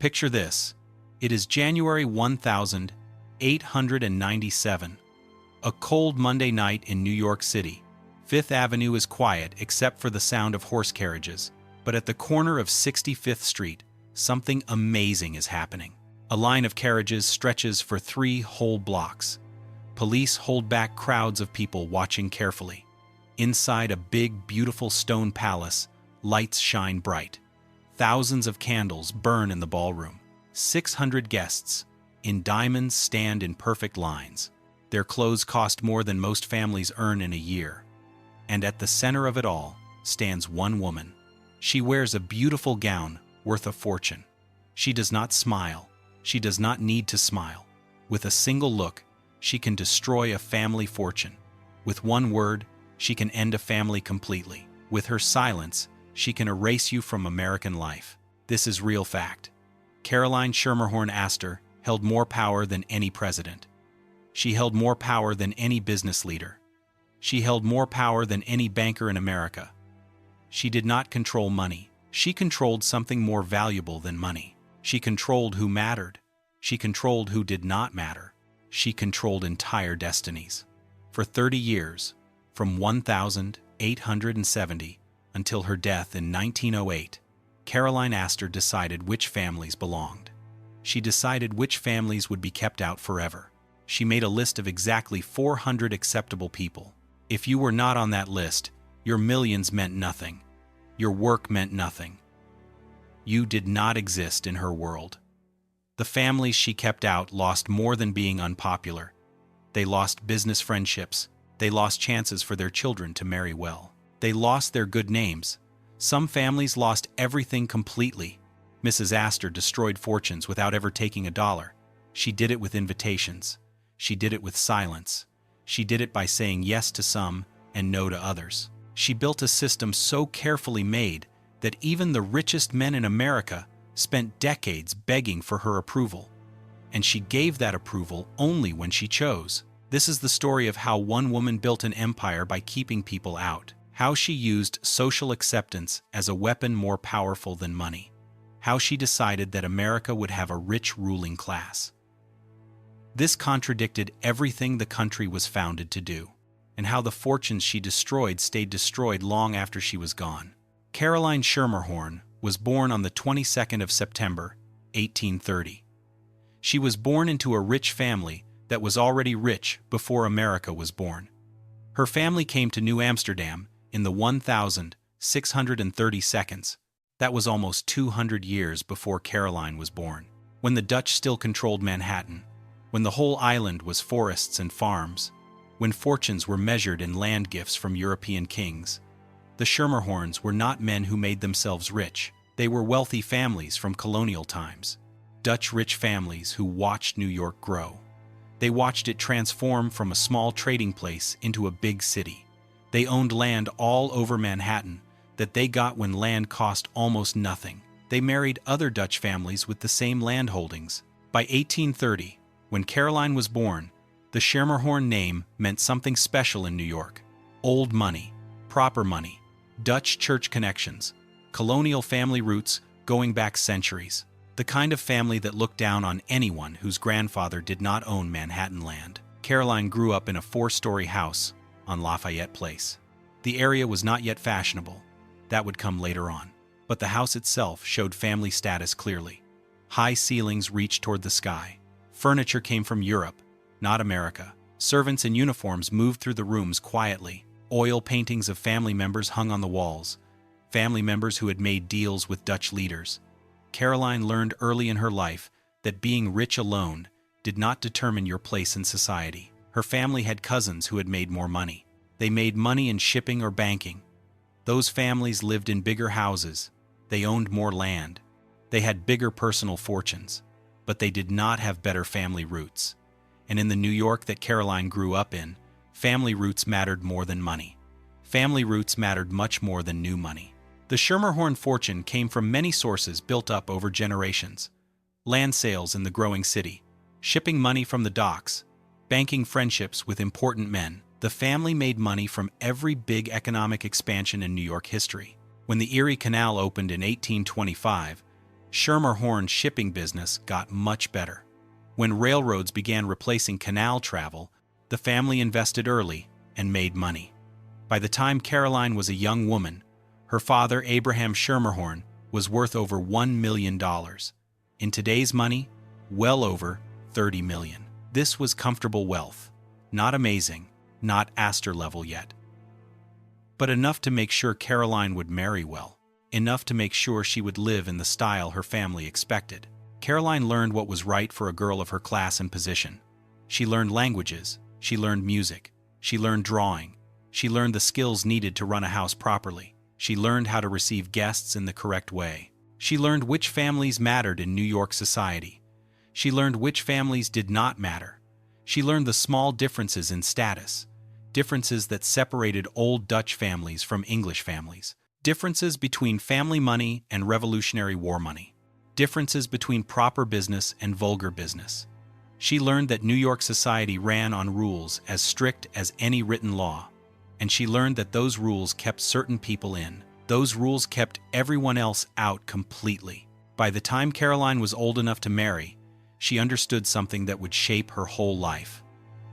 Picture this. It is January 1897. A cold Monday night in New York City. Fifth Avenue is quiet except for the sound of horse carriages. But at the corner of 65th Street, something amazing is happening. A line of carriages stretches for 3 whole blocks. Police hold back crowds of people watching carefully. Inside a big, beautiful stone palace, lights shine bright. Thousands of candles burn in the ballroom. 600 guests, in diamonds, stand in perfect lines. Their clothes cost more than most families earn in a year. And at the center of it all stands one woman. She wears a beautiful gown worth a fortune. She does not smile. She does not need to smile. With a single look, she can destroy a family fortune. With one word, she can end a family completely. With her silence, she can erase you from American life. This is real fact. Caroline Schermerhorn Astor held more power than any president. She held more power than any business leader. She held more power than any banker in America. She did not control money. She controlled something more valuable than money. She controlled who mattered. She controlled who did not matter. She controlled entire destinies. For 30 years, from 1870 until her death in 1908, Caroline Astor decided which families belonged. She decided which families would be kept out forever. She made a list of exactly 400 acceptable people. If you were not on that list, your millions meant nothing. Your work meant nothing. You did not exist in her world. The families she kept out lost more than being unpopular. They lost business friendships. They lost chances for their children to marry well. They lost their good names. Some families lost everything completely. Mrs. Astor destroyed fortunes without ever taking a dollar. She did it with invitations. She did it with silence. She did it by saying yes to some and no to others. She built a system so carefully made that even the richest men in America spent decades begging for her approval. And she gave that approval only when she chose. This is the story of how one woman built an empire by keeping people out. How she used social acceptance as a weapon more powerful than money. How she decided that America would have a rich ruling class. This contradicted everything the country was founded to do, and how the fortunes she destroyed stayed destroyed long after she was gone. Caroline Schermerhorn was born on the 22nd of September, 1830. She was born into a rich family that was already rich before America was born. Her family came to New Amsterdam in the 1632nd. That was almost 200 years before Caroline was born, when the Dutch still controlled Manhattan, when the whole island was forests and farms, when fortunes were measured in land gifts from European kings. The Schermerhorns were not men who made themselves rich. They were wealthy families from colonial times. Dutch rich families who watched New York grow. They watched it transform from a small trading place into a big city. They owned land all over Manhattan that they got when land cost almost nothing. They married other Dutch families with the same land holdings. By 1830, when Caroline was born, the Schermerhorn name meant something special in New York. Old money, proper money, Dutch church connections, colonial family roots going back centuries. The kind of family that looked down on anyone whose grandfather did not own Manhattan land. Caroline grew up in a 4-story house on Lafayette Place. The area was not yet fashionable. That would come later on. But the house itself showed family status clearly. High ceilings reached toward the sky. Furniture came from Europe, not America. Servants in uniforms moved through the rooms quietly. Oil paintings of family members hung on the walls. Family members who had made deals with Dutch leaders. Caroline learned early in her life that being rich alone did not determine your place in society. Her family had cousins who had made more money. They made money in shipping or banking. Those families lived in bigger houses. They owned more land. They had bigger personal fortunes. But they did not have better family roots. And in the New York that Caroline grew up in, family roots mattered more than money. Family roots mattered much more than new money. The Schermerhorn fortune came from many sources built up over generations. Land sales in the growing city, shipping money from the docks, banking friendships with important men. The family made money from every big economic expansion in New York history. When the Erie Canal opened in 1825, Schermerhorn's shipping business got much better. When railroads began replacing canal travel, the family invested early and made money. By the time Caroline was a young woman, her father, Abraham Schermerhorn, was worth over $1 million. In today's money, well over $30 million. This was comfortable wealth. Not amazing, not Astor level yet. But enough to make sure Caroline would marry well. Enough to make sure she would live in the style her family expected. Caroline learned what was right for a girl of her class and position. She learned languages, she learned music, she learned drawing, she learned the skills needed to run a house properly. She learned how to receive guests in the correct way. She learned which families mattered in New York society. She learned which families did not matter. She learned the small differences in status, differences that separated old Dutch families from English families, differences between family money and Revolutionary War money, differences between proper business and vulgar business. She learned that New York society ran on rules as strict as any written law, and she learned that those rules kept certain people in. Those rules kept everyone else out completely. By the time Caroline was old enough to marry, she understood something that would shape her whole life.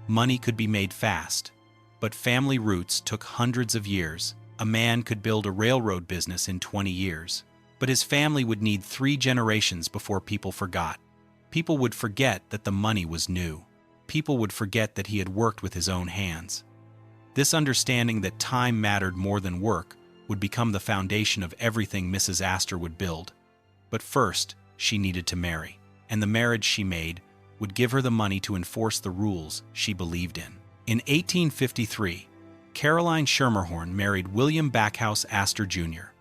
Money could be made fast, but family roots took hundreds of years. A man could build a railroad business in 20 years, but his family would need 3 generations before people forgot. People would forget that the money was new. People would forget that he had worked with his own hands. This understanding that time mattered more than work would become the foundation of everything Mrs. Astor would build. But first, she needed to marry, and the marriage she made would give her the money to enforce the rules she believed in. In 1853, Caroline Schermerhorn married William Backhouse Astor Jr.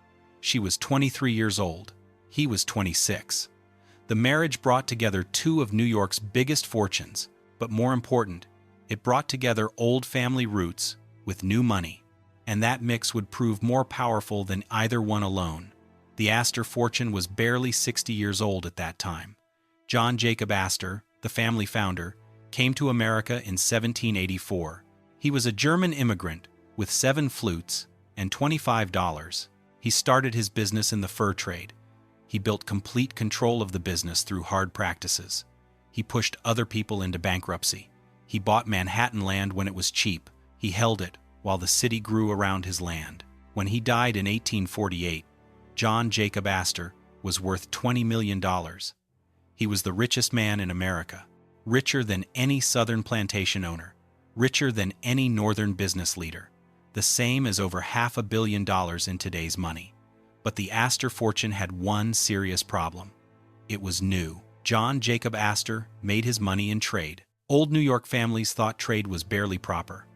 She was 23 years old. He was 26. The marriage brought together 2 of New York's biggest fortunes, but more important, it brought together old family roots with new money, and that mix would prove more powerful than either one alone. The Astor fortune was barely 60 years old at that time. John Jacob Astor, the family founder, came to America in 1784. He was a German immigrant with 7 flutes and $25. He started his business in the fur trade. He built complete control of the business through hard practices. He pushed other people into bankruptcy. He bought Manhattan land when it was cheap. He held it while the city grew around his land. When he died in 1848, John Jacob Astor was worth $20 million. He was the richest man in America, richer than any Southern plantation owner, richer than any Northern business leader, the same as over $500 million in today's money. But the Astor fortune had one serious problem. It was new. John Jacob Astor made his money in trade. Old New York families thought trade was barely proper.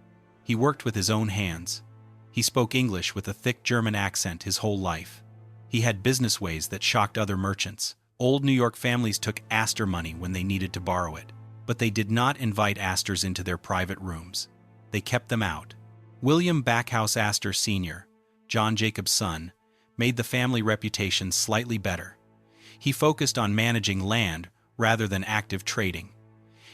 He worked with his own hands. He spoke English with a thick German accent his whole life. He had business ways that shocked other merchants. Old New York families took Astor money when they needed to borrow it, but they did not invite Astors into their private rooms. They kept them out. William Backhouse Astor Sr., John Jacob's son, made the family reputation slightly better. He focused on managing land rather than active trading.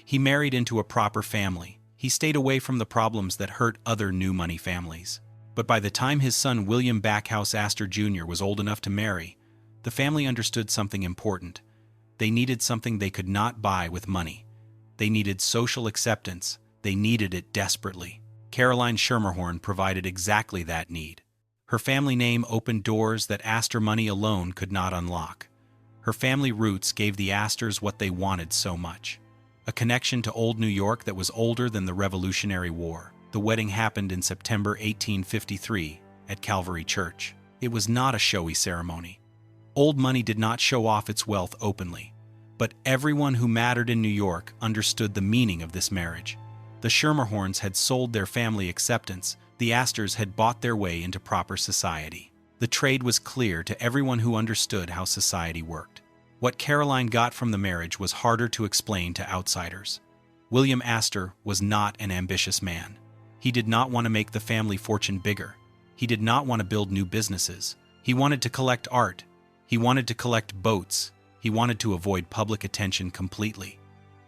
He married into a proper family. He stayed away from the problems that hurt other new money families. But by the time his son William Backhouse Astor Jr. was old enough to marry, the family understood something important. They needed something they could not buy with money. They needed social acceptance. They needed it desperately. Caroline Schermerhorn provided exactly that need. Her family name opened doors that Astor money alone could not unlock. Her family roots gave the Astors what they wanted so much: a connection to old New York that was older than the Revolutionary War. The wedding happened in September 1853 at Calvary Church. It was not a showy ceremony. Old money did not show off its wealth openly, but everyone who mattered in New York understood the meaning of this marriage. The Schermerhorns had sold their family acceptance. The Astors had bought their way into proper society. The trade was clear to everyone who understood how society worked. What Caroline got from the marriage was harder to explain to outsiders. William Astor was not an ambitious man. He did not want to make the family fortune bigger. He did not want to build new businesses. He wanted to collect art. He wanted to collect boats. He wanted to avoid public attention completely.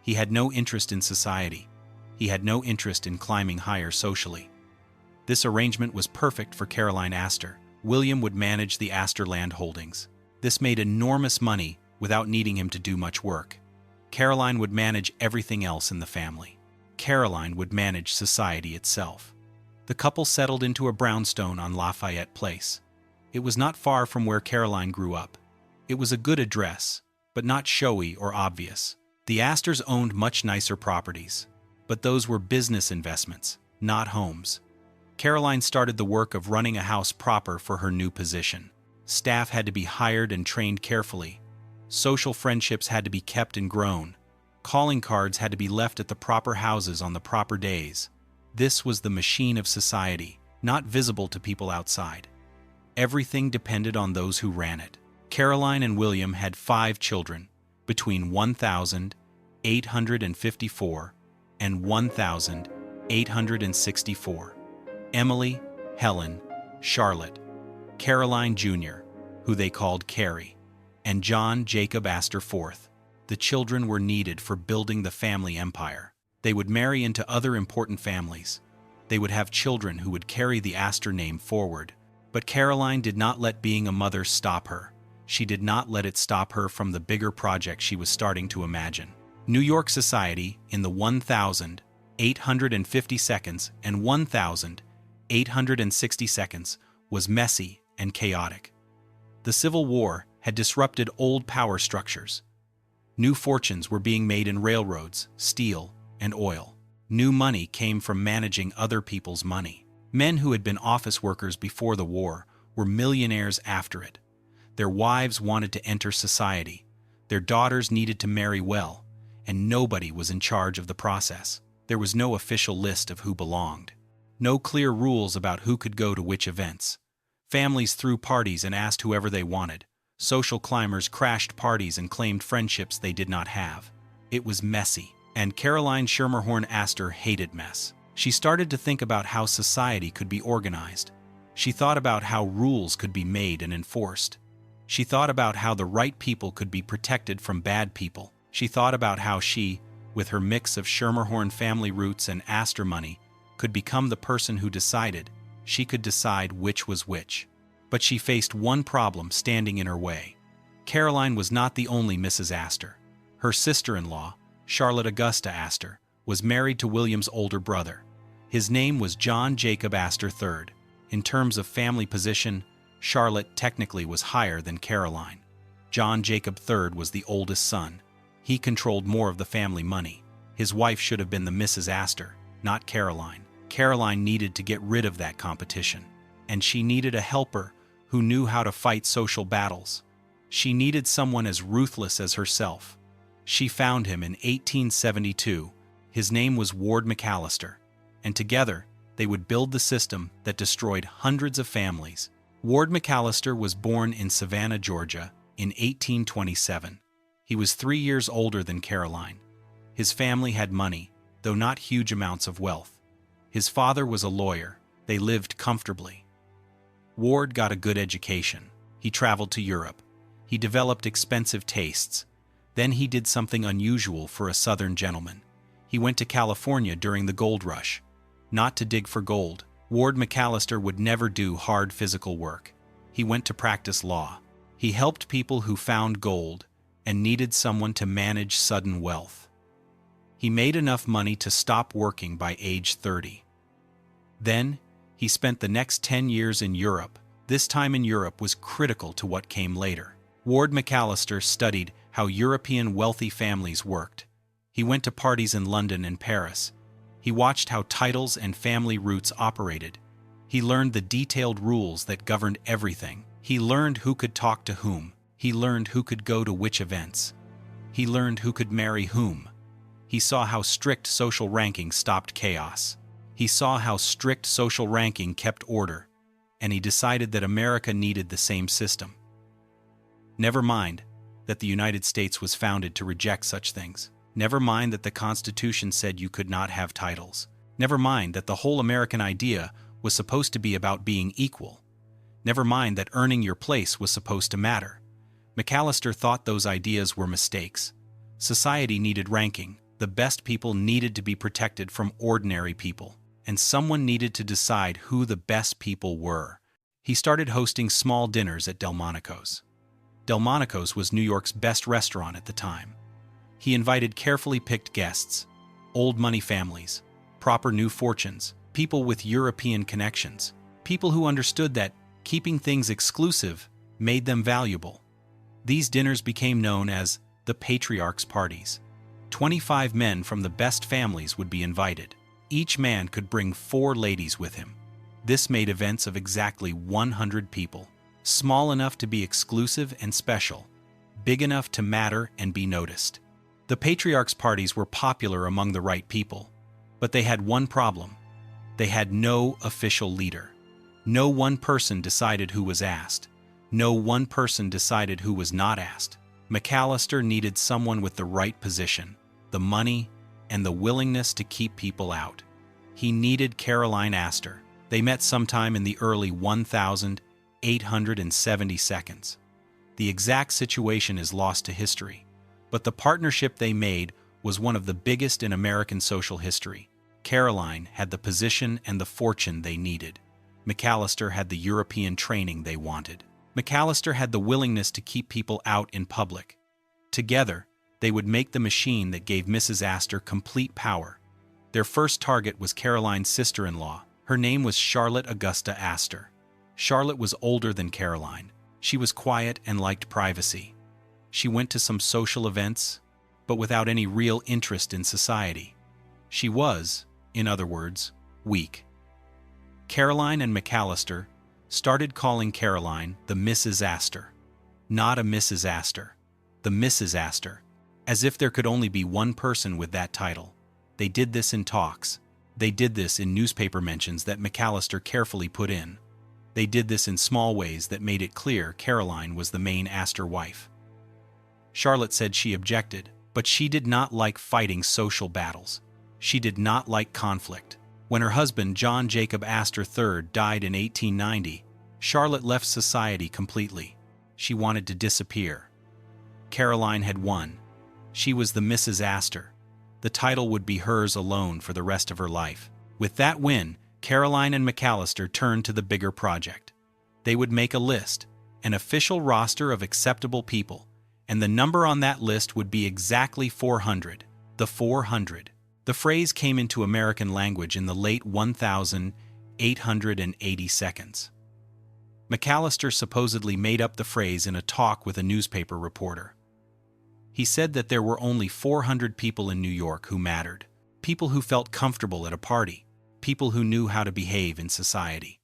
He had no interest in society. He had no interest in climbing higher socially. This arrangement was perfect for Caroline Astor. William would manage the Astor land holdings. This made enormous money without needing him to do much work. Caroline would manage everything else in the family. Caroline would manage society itself. The couple settled into a brownstone on Lafayette Place. It was not far from where Caroline grew up. It was a good address, but not showy or obvious. The Astors owned much nicer properties, but those were business investments, not homes. Caroline started the work of running a house proper for her new position. Staff had to be hired and trained carefully. Social friendships had to be kept and grown. Calling cards had to be left at the proper houses on the proper days. This was the machine of society, not visible to people outside. Everything depended on those who ran it. Caroline and William had 5 children, between 1,854 and 1,864. Emily, Helen, Charlotte, Caroline Jr., who they called Carrie, and John Jacob Astor IV. The children were needed for building the family empire. They would marry into other important families. They would have children who would carry the Astor name forward. But Caroline did not let being a mother stop her. She did not let it stop her from the bigger project she was starting to imagine. New York society in the 1,852nd and 1,862nd was messy and chaotic. The Civil War had disrupted old power structures. New fortunes were being made in railroads, steel, and oil. New money came from managing other people's money. Men who had been office workers before the war were millionaires after it. Their wives wanted to enter society. Their daughters needed to marry well, and nobody was in charge of the process. There was no official list of who belonged. No clear rules about who could go to which events. Families threw parties and asked whoever they wanted. Social climbers crashed parties and claimed friendships they did not have. It was messy, and Caroline Schermerhorn Astor hated mess. She started to think about how society could be organized. She thought about how rules could be made and enforced. She thought about how the right people could be protected from bad people. She thought about how she, with her mix of Schermerhorn family roots and Astor money, could become the person who decided. She could decide which was which. But she faced one problem standing in her way. Caroline was not the only Mrs. Astor. Her sister-in-law, Charlotte Augusta Astor, was married to William's older brother. His name was John Jacob Astor III. In terms of family position, Charlotte technically was higher than Caroline. John Jacob III was the oldest son. He controlled more of the family money. His wife should have been the Mrs. Astor, not Caroline. Caroline needed to get rid of that competition. And she needed a helper who knew how to fight social battles. She needed someone as ruthless as herself. She found him in 1872. His name was Ward McAllister, and together they would build the system that destroyed hundreds of families. Ward McAllister was born in Savannah, Georgia, in 1827. He was 3 years older than Caroline. His family had money, though not huge amounts of wealth. His father was a lawyer. They lived comfortably. Ward got a good education. He traveled to Europe. He developed expensive tastes. Then he did something unusual for a Southern gentleman. He went to California during the gold rush. Not to dig for gold. Ward McAllister would never do hard physical work. He went to practice law. He helped people who found gold and needed someone to manage sudden wealth. He made enough money to stop working by age 30. Then, he spent the next 10 years in Europe. This time in Europe was critical to what came later. Ward McAllister studied how European wealthy families worked. He went to parties in London and Paris. He watched how titles and family roots operated. He learned the detailed rules that governed everything. He learned who could talk to whom. He learned who could go to which events. He learned who could marry whom. He saw how strict social ranking stopped chaos. He saw how strict social ranking kept order, and he decided that America needed the same system. Never mind that the United States was founded to reject such things. Never mind that the Constitution said you could not have titles. Never mind that the whole American idea was supposed to be about being equal. Never mind that earning your place was supposed to matter. McAllister thought those ideas were mistakes. Society needed ranking. The best people needed to be protected from ordinary people. And someone needed to decide who the best people were. He started hosting small dinners at Delmonico's. Delmonico's was New York's best restaurant at the time. He invited carefully picked guests, old money families, proper new fortunes, people with European connections, people who understood that keeping things exclusive made them valuable. These dinners became known as the patriarch's parties. 25 men from the best families would be invited. Each man could bring 4 ladies with him. This made events of exactly 100 people, small enough to be exclusive and special, big enough to matter and be noticed. The patriarch's parties were popular among the right people, but they had one problem. They had no official leader. No one person decided who was asked. No one person decided who was not asked. McAllister needed someone with the right position, the money, and the willingness to keep people out. He needed Caroline Astor. They met sometime in the early 1872. The exact situation is lost to history, but the partnership they made was one of the biggest in American social history. Caroline had the position and the fortune they needed. McAllister had the European training they wanted. McAllister had the willingness to keep people out in public. Together, they would make the machine that gave Mrs. Astor complete power. Their first target was Caroline's sister-in-law. Her name was Charlotte Augusta Astor. Charlotte was older than Caroline. She was quiet and liked privacy. She went to some social events, but without any real interest in society. She was, in other words, weak. Caroline and McAllister started calling Caroline the Mrs. Astor. Not a Mrs. Astor, the Mrs. Astor, as if there could only be one person with that title. They did this in talks. They did this in newspaper mentions that McAllister carefully put in. They did this in small ways that made it clear Caroline was the main Astor wife. Charlotte said she objected, but she did not like fighting social battles. She did not like conflict. When her husband, John Jacob Astor III, died in 1890, Charlotte left society completely. She wanted to disappear. Caroline had won. She was the Mrs. Astor. The title would be hers alone for the rest of her life. With that win, Caroline and McAllister turned to the bigger project. They would make a list, an official roster of acceptable people, and the number on that list would be exactly 400. The 400. The phrase came into American language in the late 1880s. McAllister supposedly made up the phrase in a talk with a newspaper reporter. He said that there were only 400 people in New York who mattered, people who felt comfortable at a party, people who knew how to behave in society.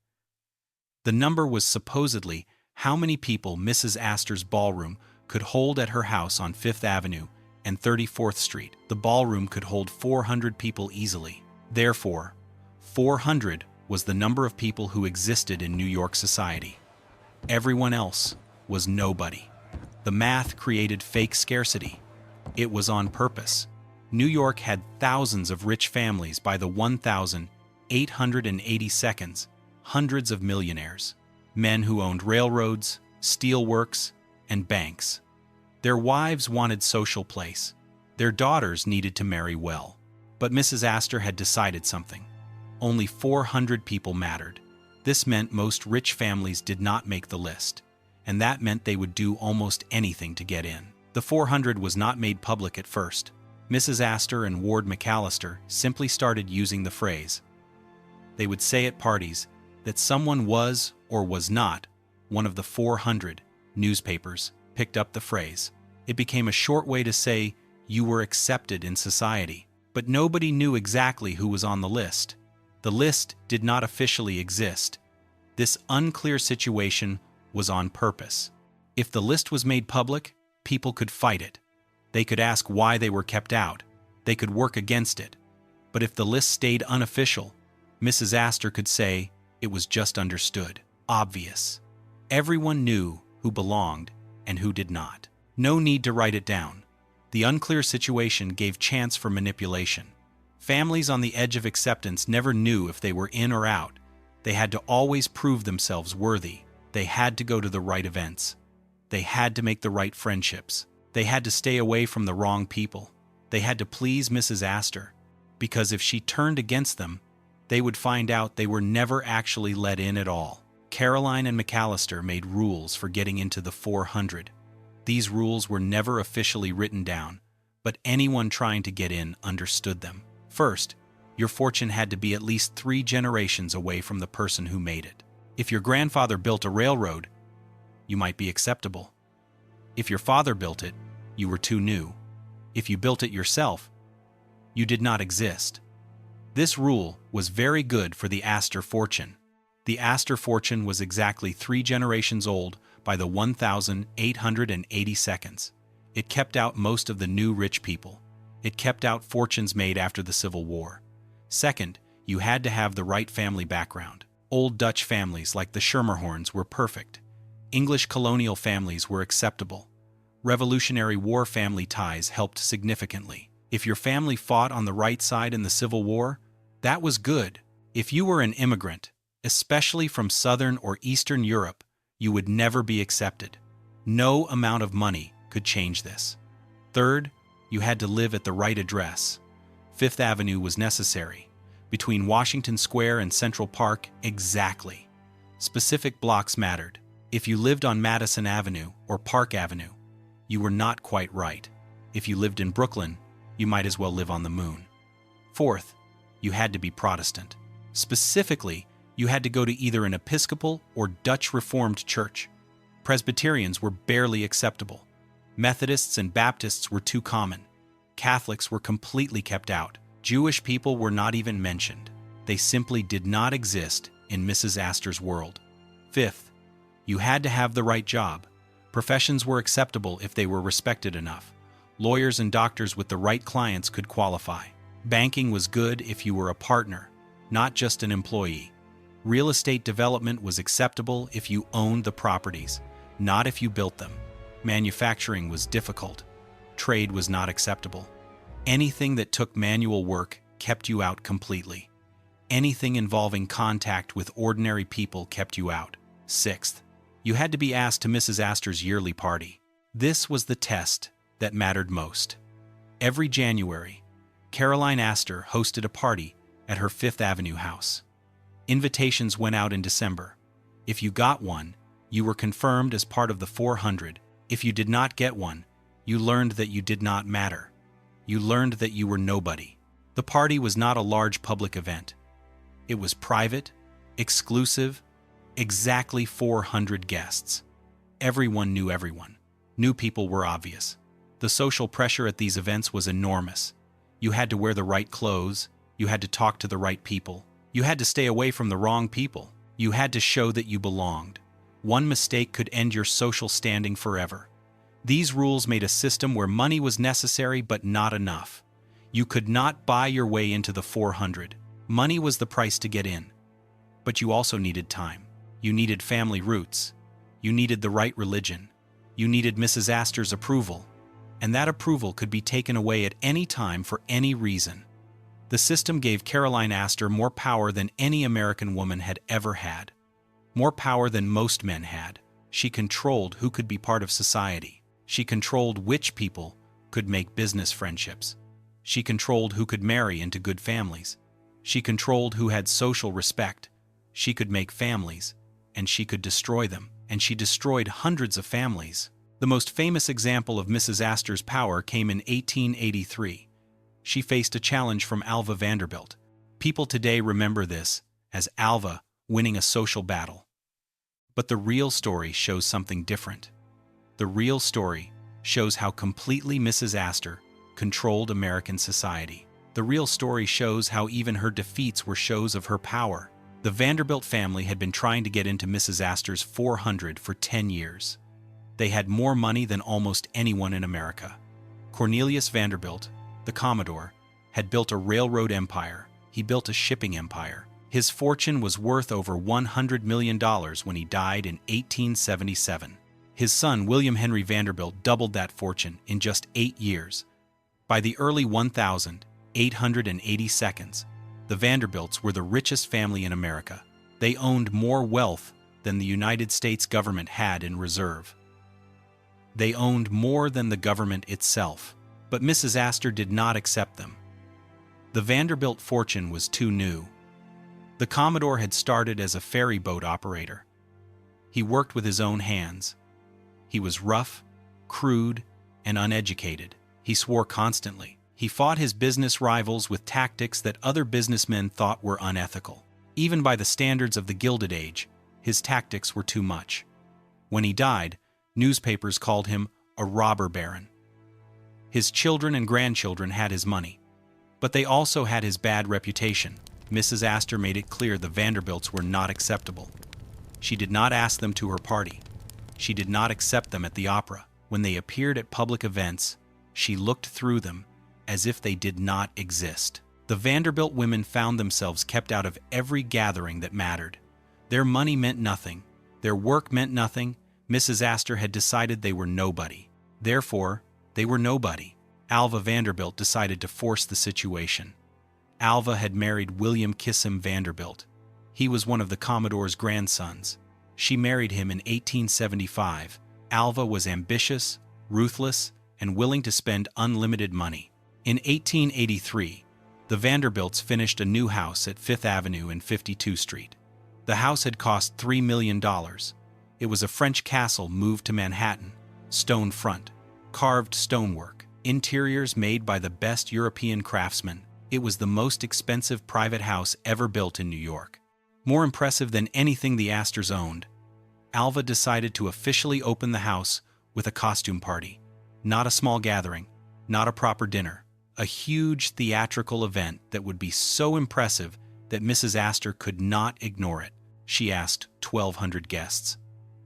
The number was supposedly how many people Mrs. Astor's ballroom could hold at her house on 5th Avenue and 34th Street. The ballroom could hold 400 people easily. Therefore, 400 was the number of people who existed in New York society. Everyone else was nobody. The math created fake scarcity. It was on purpose. New York had thousands of rich families by the 1882, hundreds of millionaires, men who owned railroads, steelworks, and banks. Their wives wanted social place. Their daughters needed to marry well. But Mrs. Astor had decided something. Only 400 people mattered. This meant most rich families did not make the list, and that meant they would do almost anything to get in. The 400 was not made public at first. Mrs. Astor and Ward McAllister simply started using the phrase. They would say at parties that someone was or was not one of the 400. Newspapers picked up the phrase. It became a short way to say you were accepted in society, but nobody knew exactly who was on the list. The list did not officially exist. This unclear situation was on purpose. If the list was made public, people could fight it. They could ask why they were kept out. They could work against it. But if the list stayed unofficial, Mrs. Astor could say it was just understood, obvious. Everyone knew who belonged and who did not. No need to write it down. The unclear situation gave chance for manipulation. Families on the edge of acceptance never knew if they were in or out. They had to always prove themselves worthy. They had to go to the right events. They had to make the right friendships. They had to stay away from the wrong people. They had to please Mrs. Astor, because if she turned against them, they would find out they were never actually let in at all. Caroline and McAllister made rules for getting into the 400. These rules were never officially written down, but anyone trying to get in understood them. First, your fortune had to be at least 3 generations away from the person who made it. If your grandfather built a railroad, you might be acceptable. If your father built it, you were too new. If you built it yourself, you did not exist. This rule was very good for the Astor fortune. The Astor fortune was exactly 3 generations old by the 1,880 seconds. It kept out most of the new rich people. It kept out fortunes made after the Civil War. Second, you had to have the right family background. Old Dutch families like the Schermerhorns were perfect. English colonial families were acceptable. Revolutionary War family ties helped significantly. If your family fought on the right side in the Civil War, that was good. If you were an immigrant, especially from Southern or Eastern Europe, you would never be accepted. No amount of money could change this. Third, you had to live at the right address. Fifth Avenue was necessary. Between Washington Square and Central Park, exactly. Specific blocks mattered. If you lived on Madison Avenue or Park Avenue, you were not quite right. If you lived in Brooklyn, you might as well live on the moon. Fourth, you had to be Protestant. Specifically, you had to go to either an Episcopal or Dutch Reformed church. Presbyterians were barely acceptable. Methodists and Baptists were too common. Catholics were completely kept out. Jewish people were not even mentioned. They simply did not exist in Mrs. Astor's world. Fifth, you had to have the right job. Professions were acceptable if they were respected enough. Lawyers and doctors with the right clients could qualify. Banking was good if you were a partner, not just an employee. Real estate development was acceptable if you owned the properties, not if you built them. Manufacturing was difficult. Trade was not acceptable. Anything that took manual work kept you out completely. Anything involving contact with ordinary people kept you out. Sixth, you had to be asked to Mrs. Astor's yearly party. This was the test that mattered most. Every January, Caroline Astor hosted a party at her Fifth Avenue house. Invitations went out in December. If you got one, you were confirmed as part of the 400. If you did not get one, you learned that you did not matter. You learned that you were nobody. The party was not a large public event. It was private, exclusive, exactly 400 guests. Everyone knew everyone. New people were obvious. The social pressure at these events was enormous. You had to wear the right clothes. You had to talk to the right people. You had to stay away from the wrong people. You had to show that you belonged. One mistake could end your social standing forever. These rules made a system where money was necessary but not enough. You could not buy your way into the 400. Money was the price to get in. But you also needed time. You needed family roots. You needed the right religion. You needed Mrs. Astor's approval. And that approval could be taken away at any time for any reason. The system gave Caroline Astor more power than any American woman had ever had. More power than most men had. She controlled who could be part of society. She controlled which people could make business friendships. She controlled who could marry into good families. She controlled who had social respect. She could make families, and she could destroy them, and she destroyed hundreds of families. The most famous example of Mrs. Astor's power came in 1883. She faced a challenge from Alva Vanderbilt. People today remember this as Alva winning a social battle. But the real story shows something different. The real story shows how completely Mrs. Astor controlled American society. The real story shows how even her defeats were shows of her power. The Vanderbilt family had been trying to get into Mrs. Astor's 400 for 10 years. They had more money than almost anyone in America. Cornelius Vanderbilt, the Commodore, had built a railroad empire. He built a shipping empire. His fortune was worth over $100 million when he died in 1877. His son, William Henry Vanderbilt, doubled that fortune in just 8 years. By the early 1882s, the Vanderbilts were the richest family in America. They owned more wealth than the United States government had in reserve. They owned more than the government itself. But Mrs. Astor did not accept them. The Vanderbilt fortune was too new. The Commodore had started as a ferry boat operator. He worked with his own hands. He was rough, crude, and uneducated. He swore constantly. He fought his business rivals with tactics that other businessmen thought were unethical. Even by the standards of the Gilded Age, his tactics were too much. When he died, newspapers called him a robber baron. His children and grandchildren had his money, but they also had his bad reputation. Mrs. Astor made it clear the Vanderbilts were not acceptable. She did not ask them to her party. She did not accept them at the opera. When they appeared at public events, she looked through them as if they did not exist. The Vanderbilt women found themselves kept out of every gathering that mattered. Their money meant nothing. Their work meant nothing. Mrs. Astor had decided they were nobody. Therefore, they were nobody. Alva Vanderbilt decided to force the situation. Alva had married William Kissam Vanderbilt. He was one of the Commodore's grandsons. She married him in 1875. Alva was ambitious, ruthless, and willing to spend unlimited money. In 1883, the Vanderbilts finished a new house at 5th Avenue and 52nd Street. The house had cost $3 million. It was a French castle moved to Manhattan, stone front, carved stonework, interiors made by the best European craftsmen. It was the most expensive private house ever built in New York. More impressive than anything the Astors owned, Alva decided to officially open the house with a costume party. Not a small gathering, not a proper dinner, a huge theatrical event that would be so impressive that Mrs. Astor could not ignore it. She asked 1,200 guests.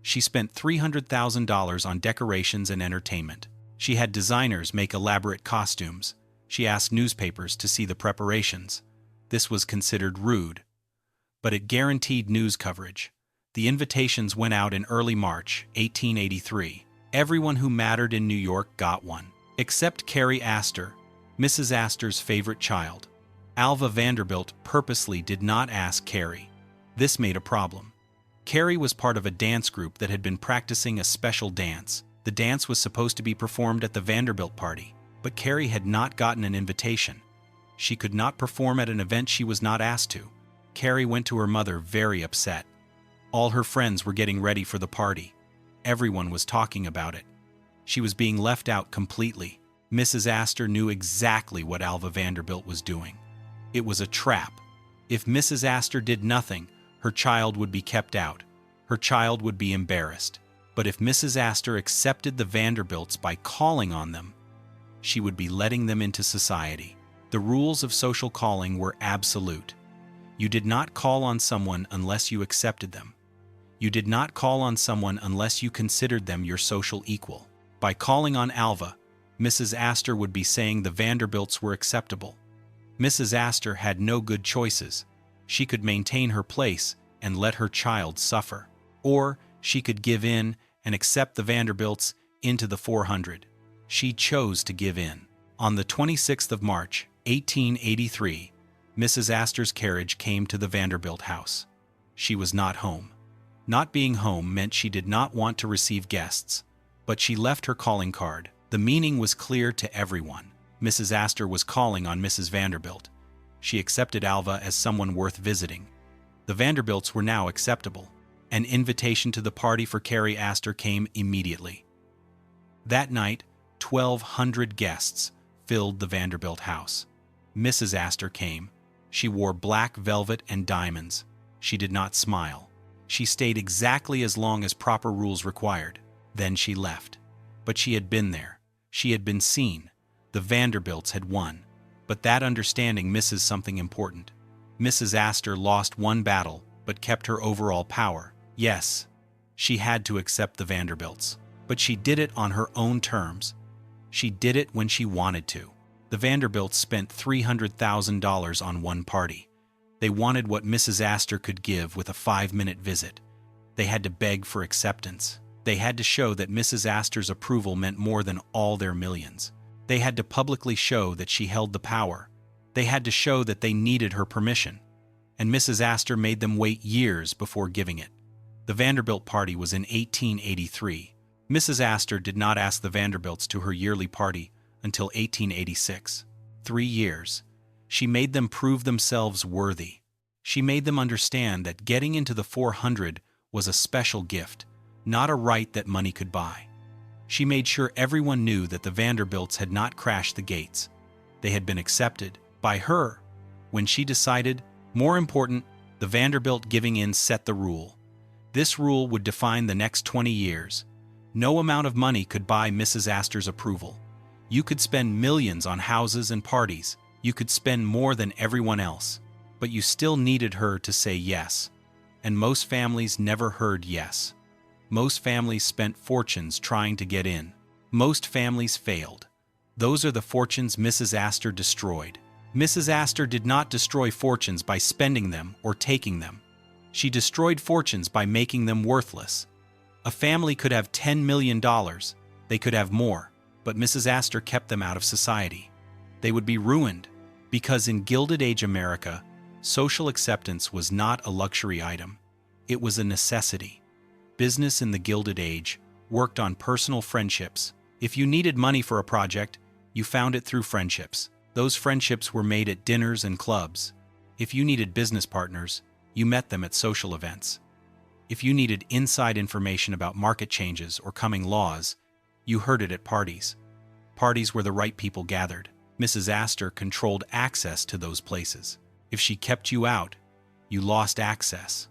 She spent $300,000 on decorations and entertainment. She had designers make elaborate costumes. She asked newspapers to see the preparations. This was considered rude, but it guaranteed news coverage. The invitations went out in early March 1883. Everyone who mattered in New York got one, except Carrie Astor, Mrs. Astor's favorite child. Alva Vanderbilt purposely did not ask Carrie. This made a problem. Carrie was part of a dance group that had been practicing a special dance. The dance was supposed to be performed at the Vanderbilt party, but Carrie had not gotten an invitation. She could not perform at an event she was not asked to. Carrie went to her mother very upset. All her friends were getting ready for the party. Everyone was talking about it. She was being left out completely. Mrs. Astor knew exactly what Alva Vanderbilt was doing. It was a trap. If Mrs. Astor did nothing, her child would be kept out. Her child would be embarrassed. But if Mrs. Astor accepted the Vanderbilts by calling on them, she would be letting them into society. The rules of social calling were absolute. You did not call on someone unless you accepted them. You did not call on someone unless you considered them your social equal. By calling on Alva, Mrs. Astor would be saying the Vanderbilts were acceptable. Mrs. Astor had no good choices. She could maintain her place and let her child suffer. Or she could give in and accept the Vanderbilts into the 400. She chose to give in. On the 26th of March, 1883, Mrs. Astor's carriage came to the Vanderbilt house. She was not home. Not being home meant she did not want to receive guests, but she left her calling card. The meaning was clear to everyone. Mrs. Astor was calling on Mrs. Vanderbilt. She accepted Alva as someone worth visiting. The Vanderbilts were now acceptable. An invitation to the party for Carrie Astor came immediately. That night, 1,200 guests filled the Vanderbilt house. Mrs. Astor came. She wore black velvet and diamonds. She did not smile. She stayed exactly as long as proper rules required. Then she left. But she had been there. She had been seen. The Vanderbilts had won. But that understanding misses something important. Mrs. Astor lost one battle, but kept her overall power. Yes, she had to accept the Vanderbilts. But she did it on her own terms. She did it when she wanted to. The Vanderbilts spent $300,000 on one party. They wanted what Mrs. Astor could give with a 5-minute visit. They had to beg for acceptance. They had to show that Mrs. Astor's approval meant more than all their millions. They had to publicly show that she held the power. They had to show that they needed her permission. And Mrs. Astor made them wait years before giving it. The Vanderbilt party was in 1883. Mrs. Astor did not ask the Vanderbilts to her yearly party until 1886. 3 years. She made them prove themselves worthy. She made them understand that getting into the 400 was a special gift, not a right that money could buy. She made sure everyone knew that the Vanderbilts had not crashed the gates. They had been accepted by her. When she decided, more important, the Vanderbilt giving in set the rule. This rule would define the next 20 years. No amount of money could buy Mrs. Astor's approval. You could spend millions on houses and parties. You could spend more than everyone else. But you still needed her to say yes. And most families never heard yes. Most families spent fortunes trying to get in. Most families failed. Those are the fortunes Mrs. Astor destroyed. Mrs. Astor did not destroy fortunes by spending them or taking them. She destroyed fortunes by making them worthless. A family could have $10 million. They could have more, but Mrs. Astor kept them out of society. They would be ruined, because in Gilded Age America, social acceptance was not a luxury item. It was a necessity. Business in the Gilded Age worked on personal friendships. If you needed money for a project, you found it through friendships. Those friendships were made at dinners and clubs. If you needed business partners, you met them at social events. If you needed inside information about market changes or coming laws, you heard it at parties. Parties where the right people gathered. Mrs. Astor controlled access to those places. If she kept you out, you lost access.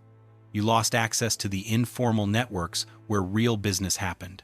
You lost access to the informal networks where real business happened.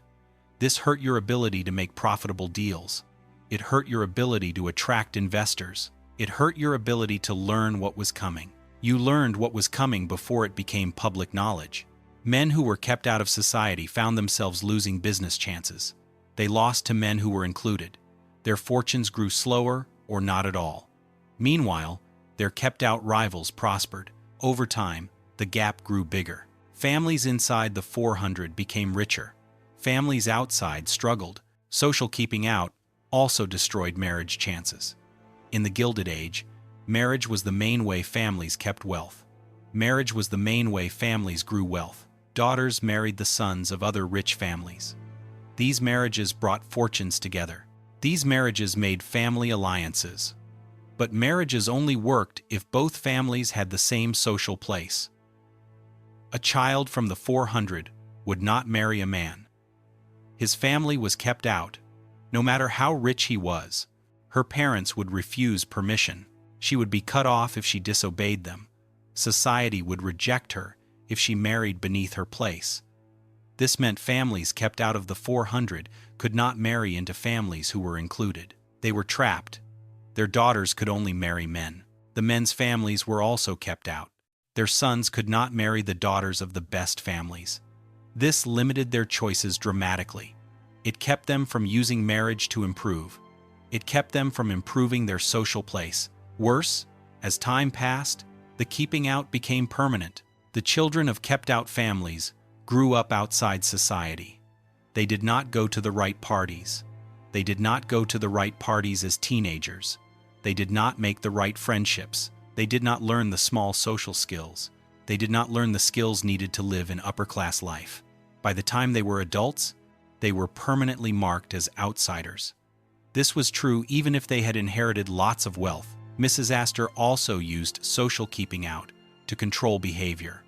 This hurt your ability to make profitable deals. It hurt your ability to attract investors. It hurt your ability to learn what was coming. You learned what was coming before it became public knowledge. Men who were kept out of society found themselves losing business chances. They lost to men who were included. Their fortunes grew slower or not at all. Meanwhile, their kept-out rivals prospered. Over time, the gap grew bigger. Families inside the 400 became richer. Families outside struggled. Social keeping out also destroyed marriage chances. In the Gilded Age, marriage was the main way families kept wealth. Marriage was the main way families grew wealth. Daughters married the sons of other rich families. These marriages brought fortunes together. These marriages made family alliances. But marriages only worked if both families had the same social place. A child from the 400 would not marry a man. His family was kept out. No matter how rich he was, her parents would refuse permission. She would be cut off if she disobeyed them. Society would reject her if she married beneath her place. This meant families kept out of the 400 could not marry into families who were included. They were trapped. Their daughters could only marry men. The men's families were also kept out. Their sons could not marry the daughters of the best families. This limited their choices dramatically. It kept them from using marriage to improve. It kept them from improving their social place. Worse, as time passed, the keeping out became permanent. The children of kept-out families grew up outside society. They did not go to the right parties. They did not go to the right parties as teenagers. They did not make the right friendships. They did not learn the small social skills. They did not learn the skills needed to live an upper-class life. By the time they were adults, they were permanently marked as outsiders. This was true even if they had inherited lots of wealth. Mrs. Astor also used social keeping out to control behavior.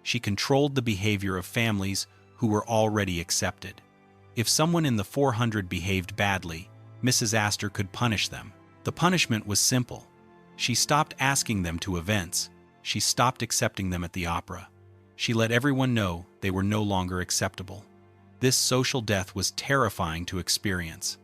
She controlled the behavior of families who were already accepted. If someone in the 400 behaved badly, Mrs. Astor could punish them. The punishment was simple. She stopped asking them to events. She stopped accepting them at the opera. She let everyone know they were no longer acceptable. This social death was terrifying to experience.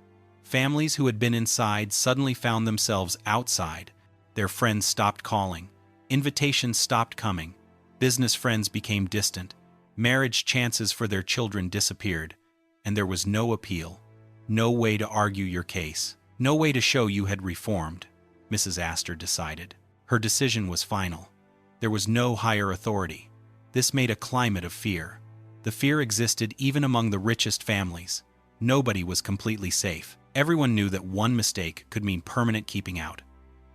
Families who had been inside suddenly found themselves outside. Their friends stopped calling. Invitations stopped coming. Business friends became distant. Marriage chances for their children disappeared. And there was no appeal. No way to argue your case. No way to show you had reformed. Mrs. Astor decided. Her decision was final. There was no higher authority. This made a climate of fear. The fear existed even among the richest families. Nobody was completely safe. Everyone knew that one mistake could mean permanent keeping out.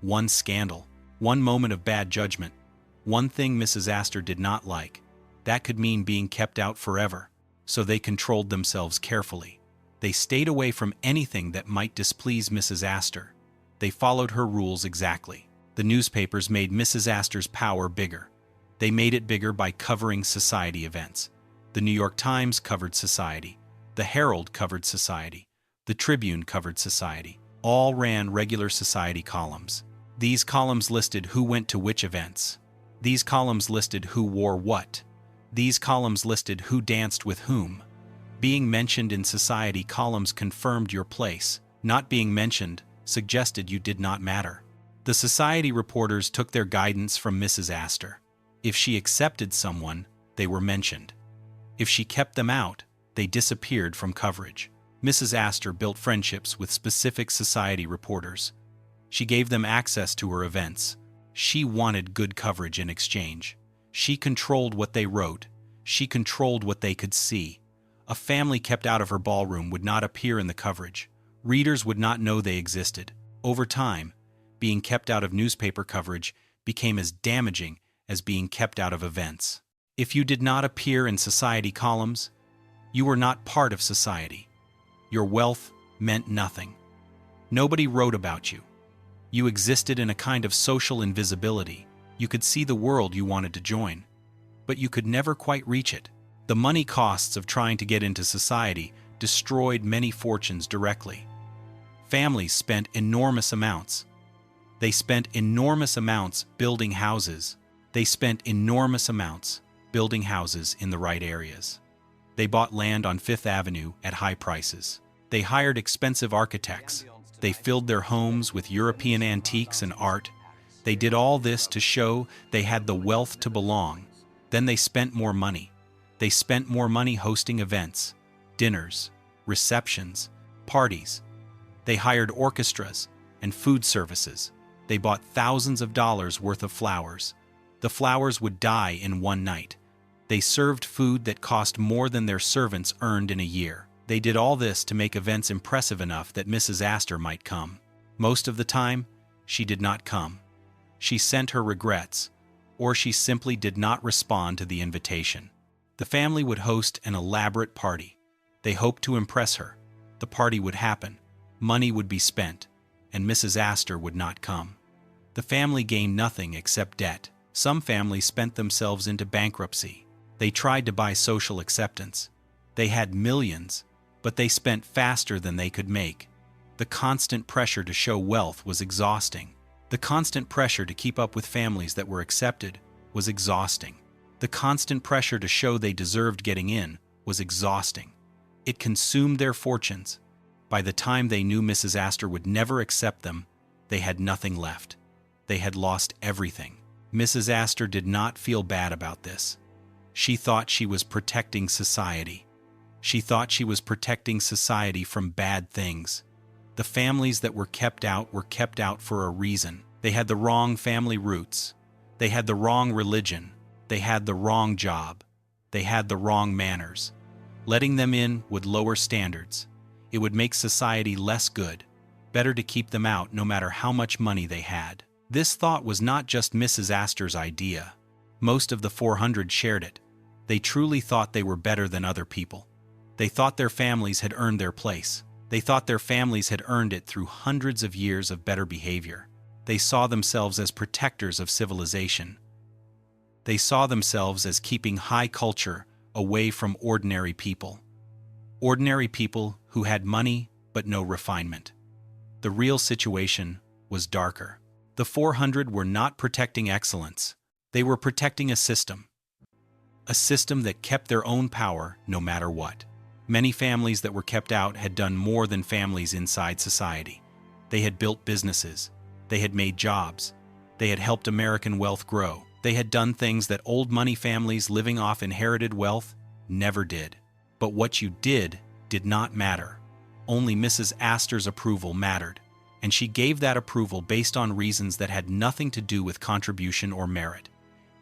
One scandal, one moment of bad judgment, one thing Mrs. Astor did not like, that could mean being kept out forever. So they controlled themselves carefully. They stayed away from anything that might displease Mrs. Astor. They followed her rules exactly. The newspapers made Mrs. Astor's power bigger. They made it bigger by covering society events. The New York Times covered society. The Herald covered society. The Tribune covered society. All ran regular society columns. These columns listed who went to which events. These columns listed who wore what. These columns listed who danced with whom. Being mentioned in society columns confirmed your place. Not being mentioned suggested you did not matter. The society reporters took their guidance from Mrs. Astor. If she accepted someone, they were mentioned. If she kept them out, they disappeared from coverage. Mrs. Astor built friendships with specific society reporters. She gave them access to her events. She wanted good coverage in exchange. She controlled what they wrote. She controlled what they could see. A family kept out of her ballroom would not appear in the coverage. Readers would not know they existed. Over time, being kept out of newspaper coverage became as damaging as being kept out of events. If you did not appear in society columns, you were not part of society. Your wealth meant nothing. Nobody wrote about you. You existed in a kind of social invisibility. You could see the world you wanted to join, but you could never quite reach it. The money costs of trying to get into society destroyed many fortunes directly. Families spent enormous amounts. They spent enormous amounts building houses. They spent enormous amounts building houses in the right areas. They bought land on Fifth Avenue at high prices. They hired expensive architects. They filled their homes with European antiques and art. They did all this to show they had the wealth to belong. Then they spent more money. They spent more money hosting events, dinners, receptions, parties. They hired orchestras and food services. They bought thousands of dollars worth of flowers. The flowers would die in one night. They served food that cost more than their servants earned in a year. They did all this to make events impressive enough that Mrs. Astor might come. Most of the time, she did not come. She sent her regrets, or she simply did not respond to the invitation. The family would host an elaborate party. They hoped to impress her. The party would happen. Money would be spent, and Mrs. Astor would not come. The family gained nothing except debt. Some families spent themselves into bankruptcy. They tried to buy social acceptance. They had millions, but they spent faster than they could make. The constant pressure to show wealth was exhausting. The constant pressure to keep up with families that were accepted was exhausting. The constant pressure to show they deserved getting in was exhausting. It consumed their fortunes. By the time they knew Mrs. Astor would never accept them, they had nothing left. They had lost everything. Mrs. Astor did not feel bad about this. She thought she was protecting society. She thought she was protecting society from bad things. The families that were kept out for a reason. They had the wrong family roots. They had the wrong religion. They had the wrong job. They had the wrong manners. Letting them in would lower standards. It would make society less good. Better to keep them out no matter how much money they had. This thought was not just Mrs. Astor's idea. Most of the 400 shared it. They truly thought they were better than other people. They thought their families had earned their place. They thought their families had earned it through hundreds of years of better behavior. They saw themselves as protectors of civilization. They saw themselves as keeping high culture away from ordinary people. Ordinary people who had money but no refinement. The real situation was darker. The 400 were not protecting excellence. They were protecting a system. A system that kept their own power no matter what. Many families that were kept out had done more than families inside society. They had built businesses. They had made jobs. They had helped American wealth grow. They had done things that old money families living off inherited wealth never did. But what you did not matter. Only Mrs. Astor's approval mattered, and she gave that approval based on reasons that had nothing to do with contribution or merit.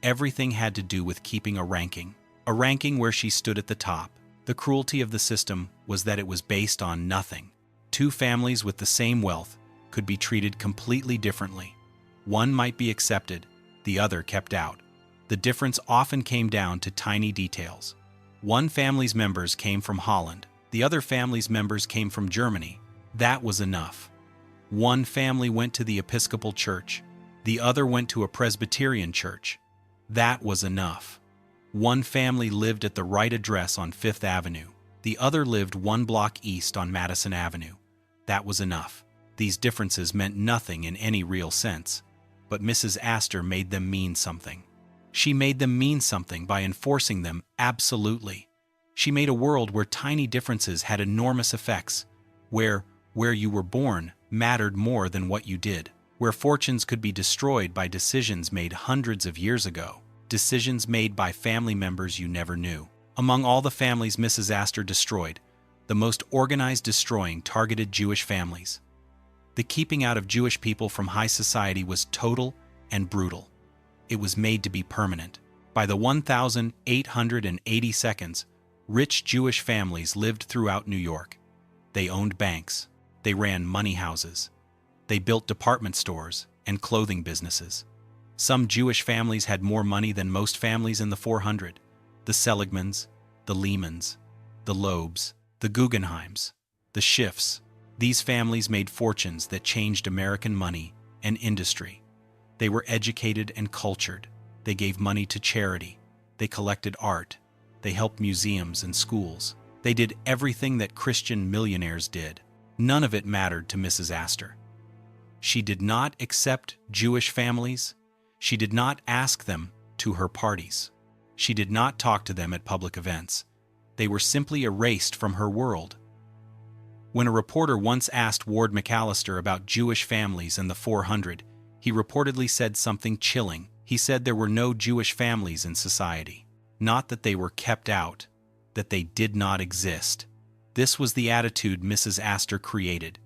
Everything had to do with keeping a ranking where she stood at the top. The cruelty of the system was that it was based on nothing. Two families with the same wealth could be treated completely differently. One might be accepted, the other kept out. The difference often came down to tiny details. One family's members came from Holland. The other family's members came from Germany. That was enough. One family went to the Episcopal Church. The other went to a Presbyterian church. That was enough. One family lived at the right address on Fifth Avenue. The other lived 1 block east on Madison Avenue. That was enough. These differences meant nothing in any real sense, but Mrs. Astor made them mean something. She made them mean something by enforcing them absolutely. She made a world where tiny differences had enormous effects, where you were born mattered more than what you did, where fortunes could be destroyed by decisions made hundreds of years ago, decisions made by family members you never knew. Among all the families Mrs. Astor destroyed, the most organized destroying targeted Jewish families. The keeping out of Jewish people from high society was total and brutal. It was made to be permanent. By the 1882, rich Jewish families lived throughout New York. They owned banks. They ran money houses. They built department stores and clothing businesses. Some Jewish families had more money than most families in the 400. The Seligmans, the Lehmans, the Loebs, the Guggenheims, the Schiffs. These families made fortunes that changed American money and industry. They were educated and cultured. They gave money to charity. They collected art. They helped museums and schools. They did everything that Christian millionaires did. None of it mattered to Mrs. Astor. She did not accept Jewish families. She did not ask them to her parties. She did not talk to them at public events. They were simply erased from her world. When a reporter once asked Ward McAllister about Jewish families in the 400, he reportedly said something chilling. He said there were no Jewish families in society. Not that they were kept out, that they did not exist. This was the attitude Mrs. Astor created.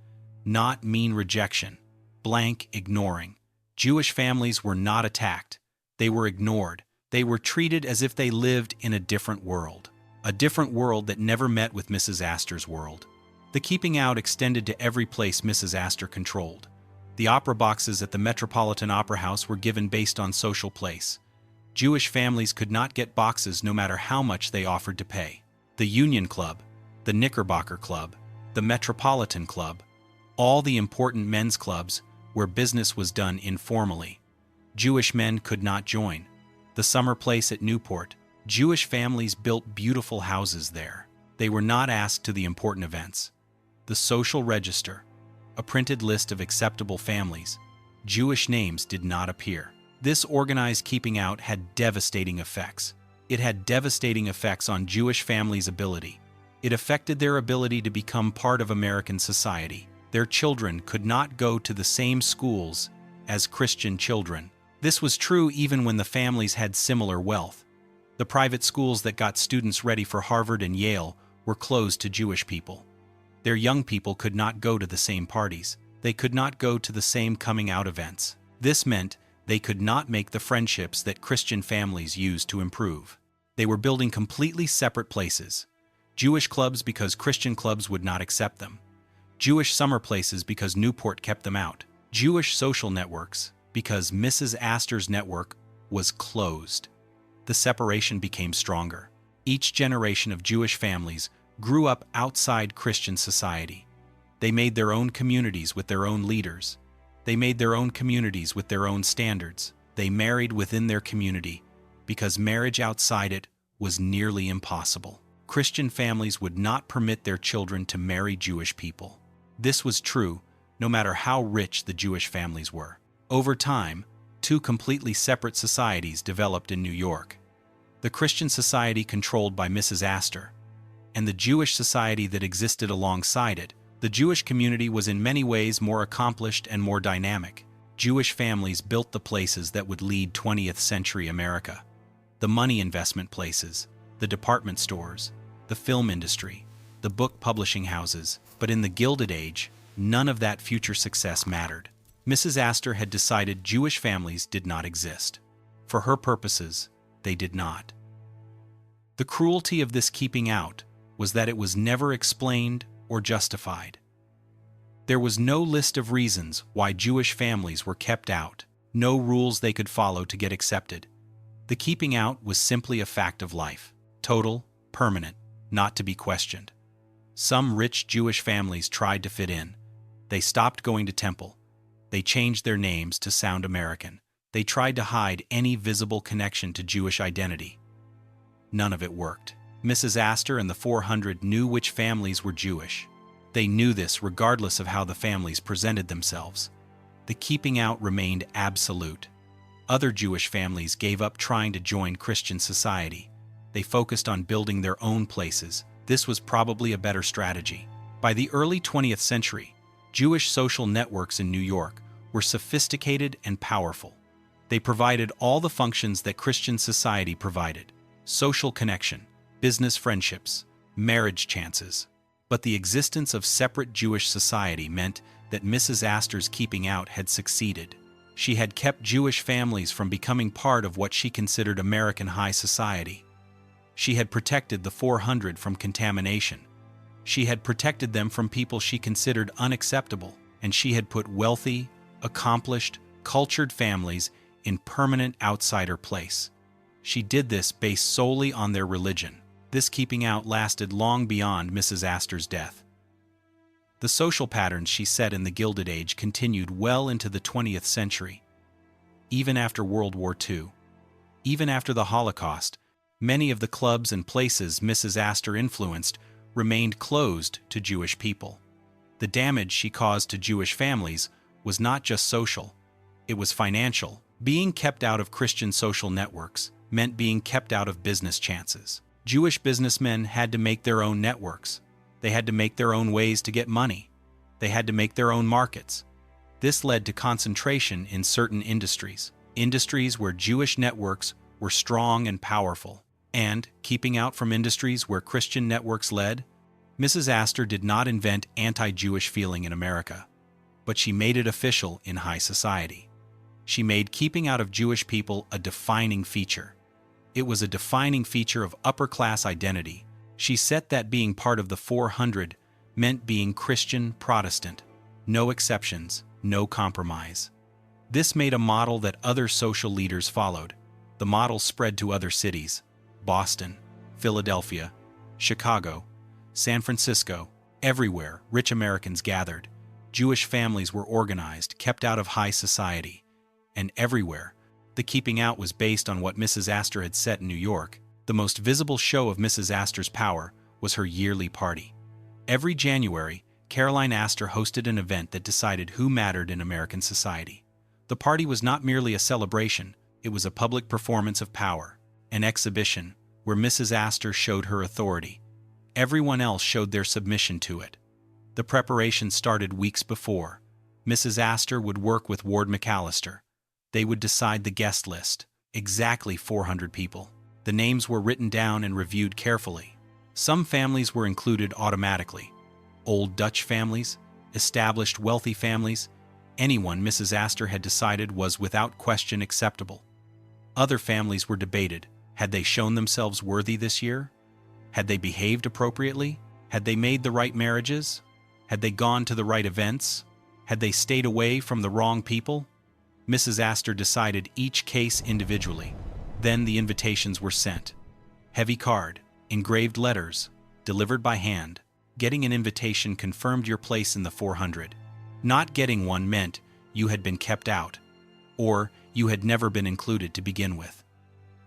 Not mean rejection, blank ignoring. Jewish families were not attacked. They were ignored. They were treated as if they lived in a different world that never met with Mrs. Astor's world. The keeping out extended to every place Mrs. Astor controlled. The opera boxes at the Metropolitan Opera House were given based on social place. Jewish families could not get boxes no matter how much they offered to pay. The Union Club, the Knickerbocker Club, the Metropolitan Club, all the important men's clubs where business was done informally. Jewish men could not join. The Summer Place at Newport, Jewish families built beautiful houses there. They were not asked to the important events. The Social Register, a printed list of acceptable families. Jewish names did not appear. This organized keeping out had devastating effects. It had devastating effects on Jewish families' ability. It affected their ability to become part of American society. Their children could not go to the same schools as Christian children. This was true even when the families had similar wealth. The private schools that got students ready for Harvard and Yale were closed to Jewish people. Their young people could not go to the same parties. They could not go to the same coming out events. This meant they could not make the friendships that Christian families used to improve. They were building completely separate places. Jewish clubs because Christian clubs would not accept them. Jewish summer places because Newport kept them out. Jewish social networks because Mrs. Astor's network was closed. The separation became stronger. Each generation of Jewish families grew up outside Christian society. They made their own communities with their own leaders. They made their own communities with their own standards. They married within their community because marriage outside it was nearly impossible. Christian families would not permit their children to marry Jewish people. This was true no matter how rich the Jewish families were. Over time, two completely separate societies developed in New York. The Christian society controlled by Mrs. Astor, and the Jewish society that existed alongside it. The Jewish community was in many ways more accomplished and more dynamic. Jewish families built the places that would lead 20th century America. The money investment places, the department stores, the film industry, the book publishing houses. But in the Gilded Age, none of that future success mattered. Mrs. Astor had decided Jewish families did not exist. For her purposes, they did not. The cruelty of this keeping out was that it was never explained or justified. There was no list of reasons why Jewish families were kept out, no rules they could follow to get accepted. The keeping out was simply a fact of life, total, permanent, not to be questioned. Some rich Jewish families tried to fit in. They stopped going to temple. They changed their names to sound American. They tried to hide any visible connection to Jewish identity. None of it worked. Mrs. Astor and the 400 knew which families were Jewish. They knew this regardless of how the families presented themselves. The keeping out remained absolute. Other Jewish families gave up trying to join Christian society. They focused on building their own places. This was probably a better strategy. By the early 20th century, Jewish social networks in New York were sophisticated and powerful. They provided all the functions that Christian society provided: social connection, business friendships, marriage chances. But the existence of separate Jewish society meant that Mrs. Astor's keeping out had succeeded. She had kept Jewish families from becoming part of what she considered American high society. She had protected the 400 from contamination. She had protected them from people she considered unacceptable, and she had put wealthy, accomplished, cultured families in permanent outsider place. She did this based solely on their religion. This keeping out lasted long beyond Mrs. Astor's death. The social patterns she set in the Gilded Age continued well into the 20th century. Even after World War II, even after the Holocaust, many of the clubs and places Mrs. Astor influenced remained closed to Jewish people. The damage she caused to Jewish families was not just social, it was financial. Being kept out of Christian social networks meant being kept out of business chances. Jewish businessmen had to make their own networks. They had to make their own ways to get money. They had to make their own markets. This led to concentration in certain industries where Jewish networks were strong and powerful. And, keeping out from industries where Christian networks led, Mrs. Astor did not invent anti-Jewish feeling in America, but she made it official in high society. She made keeping out of Jewish people a defining feature. It was a defining feature of upper-class identity. She set that being part of the 400 meant being Christian Protestant. No exceptions, no compromise. This made a model that other social leaders followed. The model spread to other cities: Boston, Philadelphia, Chicago, San Francisco. Everywhere, rich Americans gathered. Jewish families were organized, kept out of high society. And everywhere, the keeping out was based on what Mrs. Astor had set in New York. The most visible show of Mrs. Astor's power was her yearly party. Every January, Caroline Astor hosted an event that decided who mattered in American society. The party was not merely a celebration, it was a public performance of power, an exhibition where Mrs. Astor showed her authority. Everyone else showed their submission to it. The preparation started weeks before. Mrs. Astor would work with Ward McAllister. They would decide the guest list, exactly 400 people. The names were written down and reviewed carefully. Some families were included automatically. Old Dutch families, established wealthy families, anyone Mrs. Astor had decided was without question acceptable. Other families were debated. Had they shown themselves worthy this year? Had they behaved appropriately? Had they made the right marriages? Had they gone to the right events? Had they stayed away from the wrong people? Mrs. Astor decided each case individually. Then the invitations were sent. Heavy card, engraved letters, delivered by hand. Getting an invitation confirmed your place in the 400. Not getting one meant you had been kept out, or you had never been included to begin with.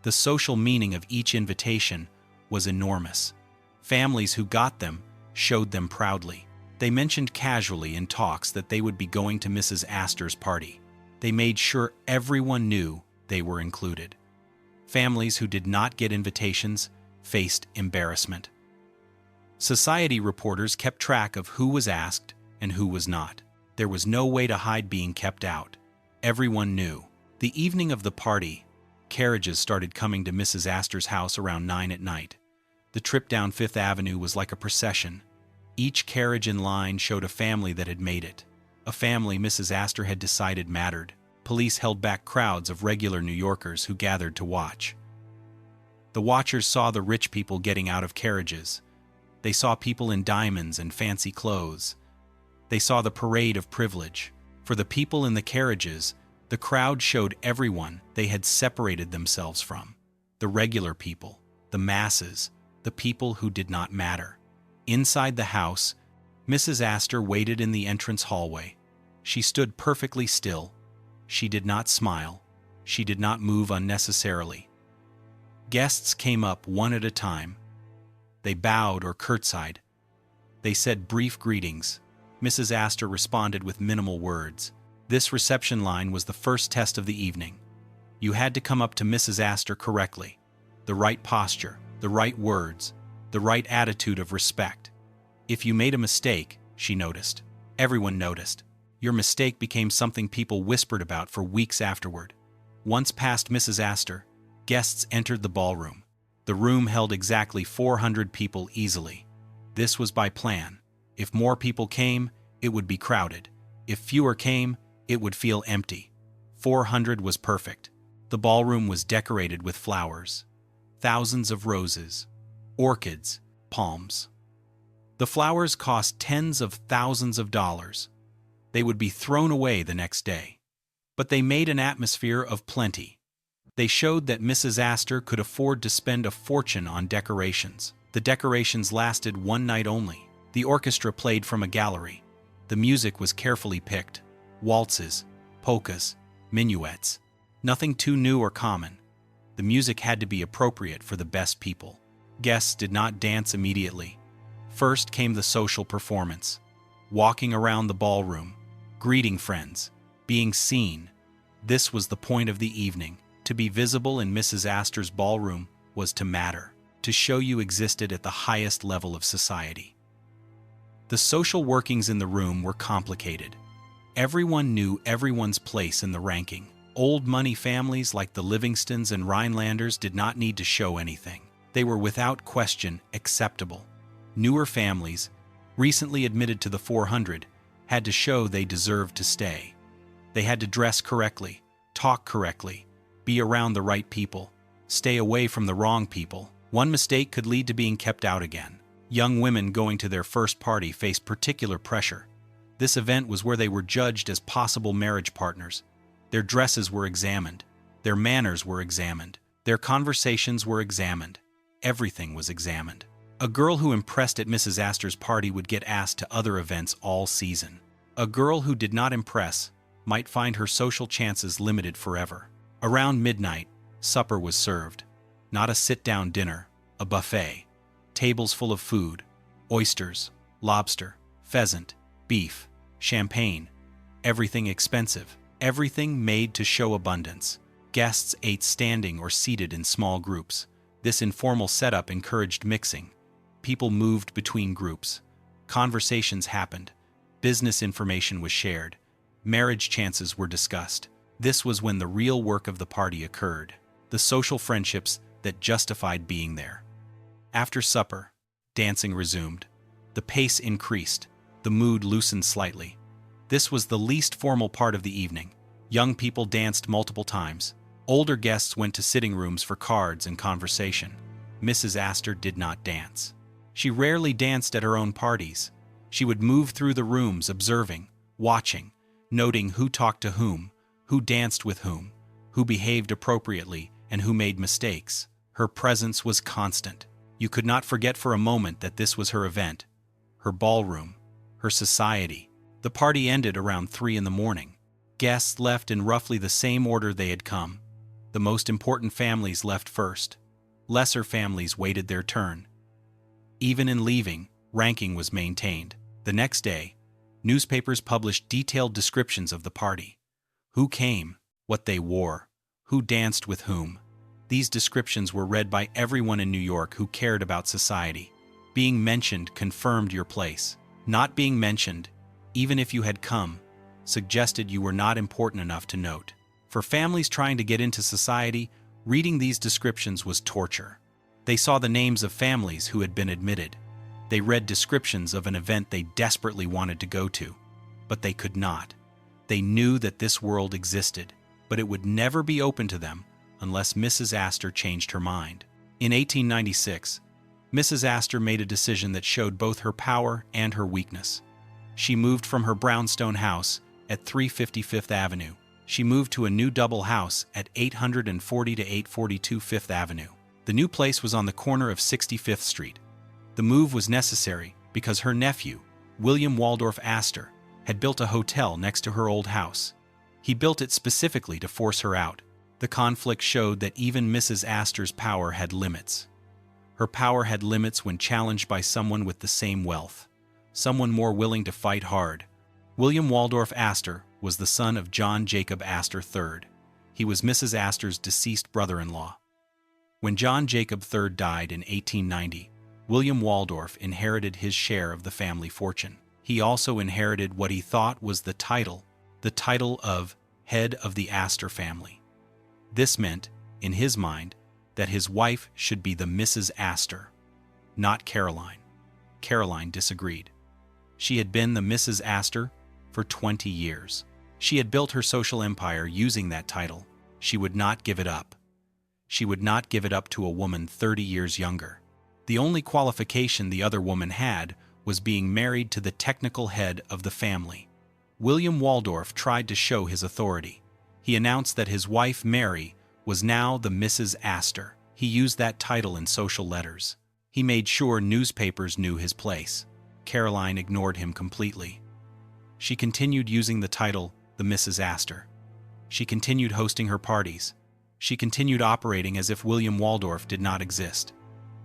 The social meaning of each invitation was enormous. Families who got them showed them proudly. They mentioned casually in talks that they would be going to Mrs. Astor's party. They made sure everyone knew they were included. Families who did not get invitations faced embarrassment. Society reporters kept track of who was asked and who was not. There was no way to hide being kept out. Everyone knew. The evening of the party, carriages started coming to Mrs. Astor's house around 9 at night. The trip down Fifth Avenue was like a procession. Each carriage in line showed a family that had made it. A family Mrs. Astor had decided mattered. Police held back crowds of regular New Yorkers who gathered to watch. The watchers saw the rich people getting out of carriages. They saw people in diamonds and fancy clothes. They saw the parade of privilege. For the people in the carriages, the crowd showed everyone they had separated themselves from. The regular people, the masses, the people who did not matter. Inside the house, Mrs. Astor waited in the entrance hallway. She stood perfectly still. She did not smile. She did not move unnecessarily. Guests came up one at a time. They bowed or curtsied. They said brief greetings. Mrs. Astor responded with minimal words. This reception line was the first test of the evening. You had to come up to Mrs. Astor correctly. The right posture, the right words, the right attitude of respect. If you made a mistake, she noticed. Everyone noticed. Your mistake became something people whispered about for weeks afterward. Once past Mrs. Astor, guests entered the ballroom. The room held exactly 400 people easily. This was by plan. If more people came, it would be crowded. If fewer came, it would feel empty. 400 was perfect. The ballroom was decorated with flowers. Thousands of roses, orchids, palms. The flowers cost tens of thousands of dollars. They would be thrown away the next day. But they made an atmosphere of plenty. They showed that Mrs. Astor could afford to spend a fortune on decorations. The decorations lasted one night only. The orchestra played from a gallery. The music was carefully picked. Waltzes, polkas, minuets. Nothing too new or common. The music had to be appropriate for the best people. Guests did not dance immediately. First came the social performance. Walking around the ballroom, greeting friends, being seen. This was the point of the evening. To be visible in Mrs. Astor's ballroom was to matter, to show you existed at the highest level of society. The social workings in the room were complicated. Everyone knew everyone's place in the ranking. Old money families like the Livingstons and Rhinelanders did not need to show anything. They were without question acceptable. Newer families, recently admitted to the 400, had to show they deserved to stay. They had to dress correctly, talk correctly, be around the right people, stay away from the wrong people. One mistake could lead to being kept out again. Young women going to their first party faced particular pressure. This event was where they were judged as possible marriage partners. Their dresses were examined. Their manners were examined. Their conversations were examined. Everything was examined. A girl who impressed at Mrs. Astor's party would get asked to other events all season. A girl who did not impress might find her social chances limited forever. Around midnight, supper was served. Not a sit-down dinner, a buffet. Tables full of food, oysters, lobster, pheasant, beef, champagne, everything expensive, everything made to show abundance. Guests ate standing or seated in small groups. This informal setup encouraged mixing. People moved between groups. Conversations happened. Business information was shared. Marriage chances were discussed. This was when the real work of the party occurred. The social friendships that justified being there. After supper, dancing resumed. The pace increased. The mood loosened slightly. This was the least formal part of the evening. Young people danced multiple times. Older guests went to sitting rooms for cards and conversation. Mrs. Astor did not dance. She rarely danced at her own parties. She would move through the rooms observing, watching, noting who talked to whom, who danced with whom, who behaved appropriately, and who made mistakes. Her presence was constant. You could not forget for a moment that this was her event, her ballroom, her society. The party ended around 3 in the morning. Guests left in roughly the same order they had come. The most important families left first. Lesser families waited their turn. Even in leaving, ranking was maintained. The next day, newspapers published detailed descriptions of the party. Who came, what they wore, who danced with whom. These descriptions were read by everyone in New York who cared about society. Being mentioned confirmed your place. Not being mentioned, even if you had come, suggested you were not important enough to note. For families trying to get into society, reading these descriptions was torture. They saw the names of families who had been admitted. They read descriptions of an event they desperately wanted to go to, but they could not. They knew that this world existed, but it would never be open to them unless Mrs. Astor changed her mind. In 1896, Mrs. Astor made a decision that showed both her power and her weakness. She moved from her brownstone house at 350 Fifth Avenue. She moved to a new double house at 840 to 842 Fifth Avenue. The new place was on the corner of 65th Street. The move was necessary because her nephew, William Waldorf Astor, had built a hotel next to her old house. He built it specifically to force her out. The conflict showed that even Mrs. Astor's power had limits. Her power had limits when challenged by someone with the same wealth, someone more willing to fight hard. William Waldorf Astor was the son of John Jacob Astor III. He was Mrs. Astor's deceased brother-in-law. When John Jacob III died in 1890, William Waldorf inherited his share of the family fortune. He also inherited what he thought was the title of head of the Astor family. This meant, in his mind, that his wife should be the Mrs. Astor, not Caroline. Caroline disagreed. She had been the Mrs. Astor for 20 years. She had built her social empire using that title. She would not give it up. She would not give it up to a woman 30 years younger. The only qualification the other woman had was being married to the technical head of the family. William Waldorf tried to show his authority. He announced that his wife, Mary, was now the Mrs. Astor. He used that title in social letters. He made sure newspapers knew his place. Caroline ignored him completely. She continued using the title, the Mrs. Astor. She continued hosting her parties. She continued operating as if William Waldorf did not exist.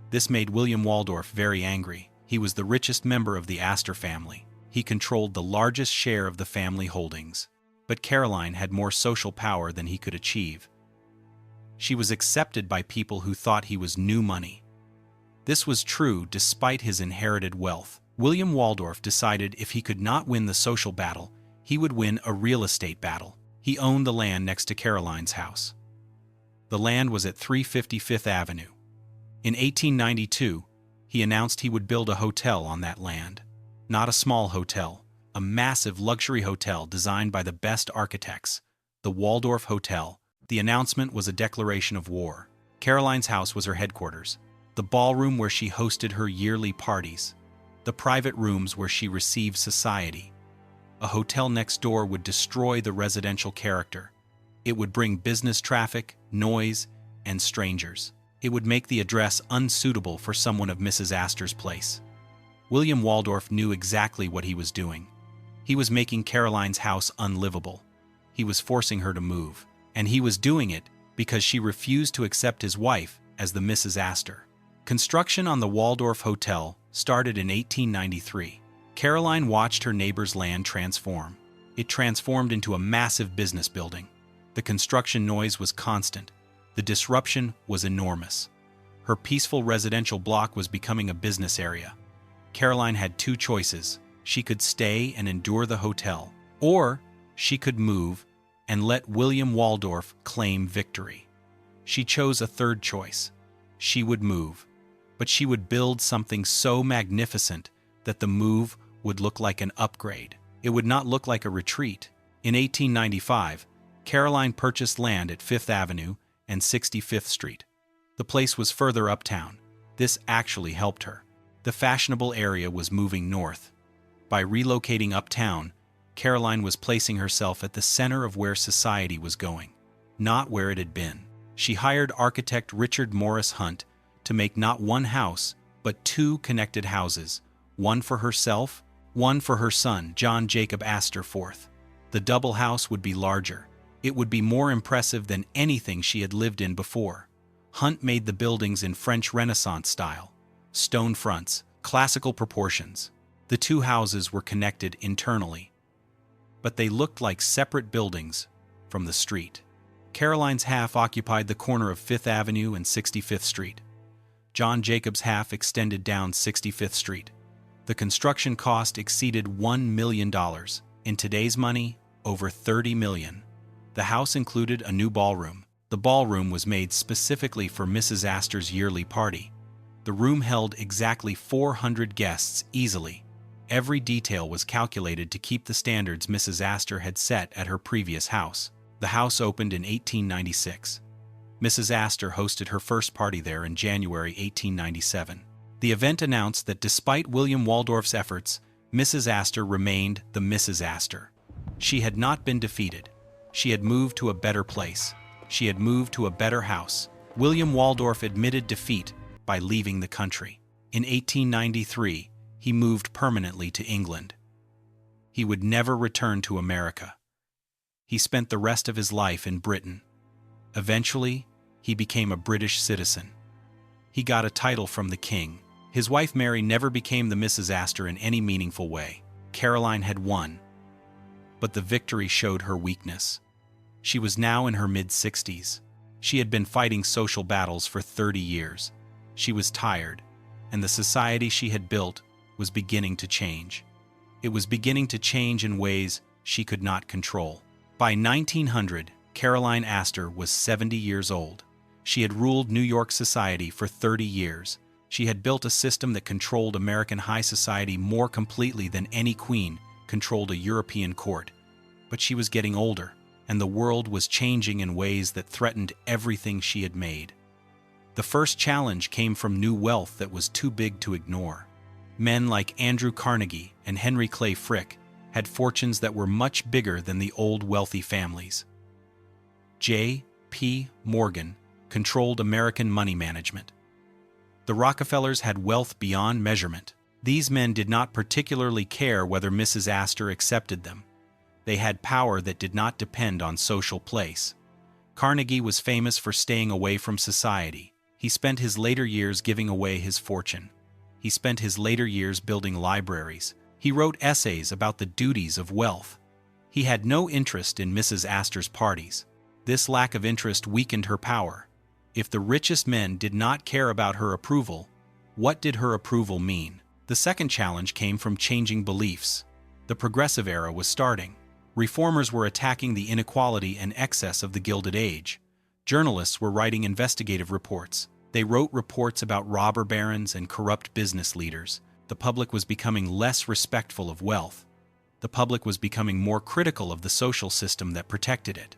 This made William Waldorf very angry. He was the richest member of the Astor family. He controlled the largest share of the family holdings. But Caroline had more social power than he could achieve. She was accepted by people who thought he was new money. This was true despite his inherited wealth. William Waldorf decided if he could not win the social battle, he would win a real estate battle. He owned the land next to Caroline's house. The land was at 350 Fifth Avenue. In 1892, he announced he would build a hotel on that land. Not a small hotel, a massive luxury hotel designed by the best architects, the Waldorf Hotel. The announcement was a declaration of war. Caroline's house was her headquarters, the ballroom where she hosted her yearly parties, the private rooms where she received society. A hotel next door would destroy the residential character. It would bring business traffic, noise, and strangers. It would make the address unsuitable for someone of Mrs. Astor's place. William Waldorf knew exactly what he was doing. He was making Caroline's house unlivable. He was forcing her to move. And he was doing it because she refused to accept his wife as the Mrs. Astor. Construction on the Waldorf Hotel started in 1893. Caroline watched her neighbor's land transform. It transformed into a massive business building. The construction noise was constant. The disruption was enormous. Her peaceful residential block was becoming a business area. Caroline had two choices. She could stay and endure the hotel, or she could move and let William Waldorf claim victory. She chose a third choice. She would move, but she would build something so magnificent that the move would look like an upgrade. It would not look like a retreat. In 1895, Caroline purchased land at 5th Avenue and 65th Street. The place was further uptown. This actually helped her. The fashionable area was moving north. By relocating uptown, Caroline was placing herself at the center of where society was going, not where it had been. She hired architect Richard Morris Hunt to make not one house, but two connected houses, one for herself, one for her son, John Jacob Astor IV. The double house would be larger. It would be more impressive than anything she had lived in before. Hunt made the buildings in French Renaissance style, stone fronts, classical proportions. The two houses were connected internally, but they looked like separate buildings from the street. Caroline's half occupied the corner of 5th Avenue and 65th Street. John Jacob's half extended down 65th Street. The construction cost exceeded $1 million. In today's money, over $30 million. The house included a new ballroom. The ballroom was made specifically for Mrs. Astor's yearly party. The room held exactly 400 guests easily. Every detail was calculated to keep the standards Mrs. Astor had set at her previous house. The house opened in 1896. Mrs. Astor hosted her first party there in January 1897. The event announced that despite William Waldorf's efforts, Mrs. Astor remained the Mrs. Astor. She had not been defeated. She had moved to a better place. She had moved to a better house. William Waldorf admitted defeat by leaving the country. In 1893, he moved permanently to England. He would never return to America. He spent the rest of his life in Britain. Eventually, he became a British citizen. He got a title from the king. His wife Mary never became the Mrs. Astor in any meaningful way. Caroline had won, but the victory showed her weakness. She was now in her mid-60s. She had been fighting social battles for 30 years. She was tired, and the society she had built was beginning to change. It was beginning to change in ways she could not control. By 1900, Caroline Astor was 70 years old. She had ruled New York society for 30 years. She had built a system that controlled American high society more completely than any queen controlled a European court. But she was getting older, and the world was changing in ways that threatened everything she had made. The first challenge came from new wealth that was too big to ignore. Men like Andrew Carnegie and Henry Clay Frick had fortunes that were much bigger than the old wealthy families. J.P. Morgan controlled American money management. The Rockefellers had wealth beyond measurement. These men did not particularly care whether Mrs. Astor accepted them. They had power that did not depend on social place. Carnegie was famous for staying away from society. He spent his later years giving away his fortune. He spent his later years building libraries. He wrote essays about the duties of wealth. He had no interest in Mrs. Astor's parties. This lack of interest weakened her power. If the richest men did not care about her approval, what did her approval mean? The second challenge came from changing beliefs. The progressive era was starting. Reformers were attacking the inequality and excess of the Gilded Age. Journalists were writing investigative reports. They wrote reports about robber barons and corrupt business leaders. The public was becoming less respectful of wealth. The public was becoming more critical of the social system that protected it.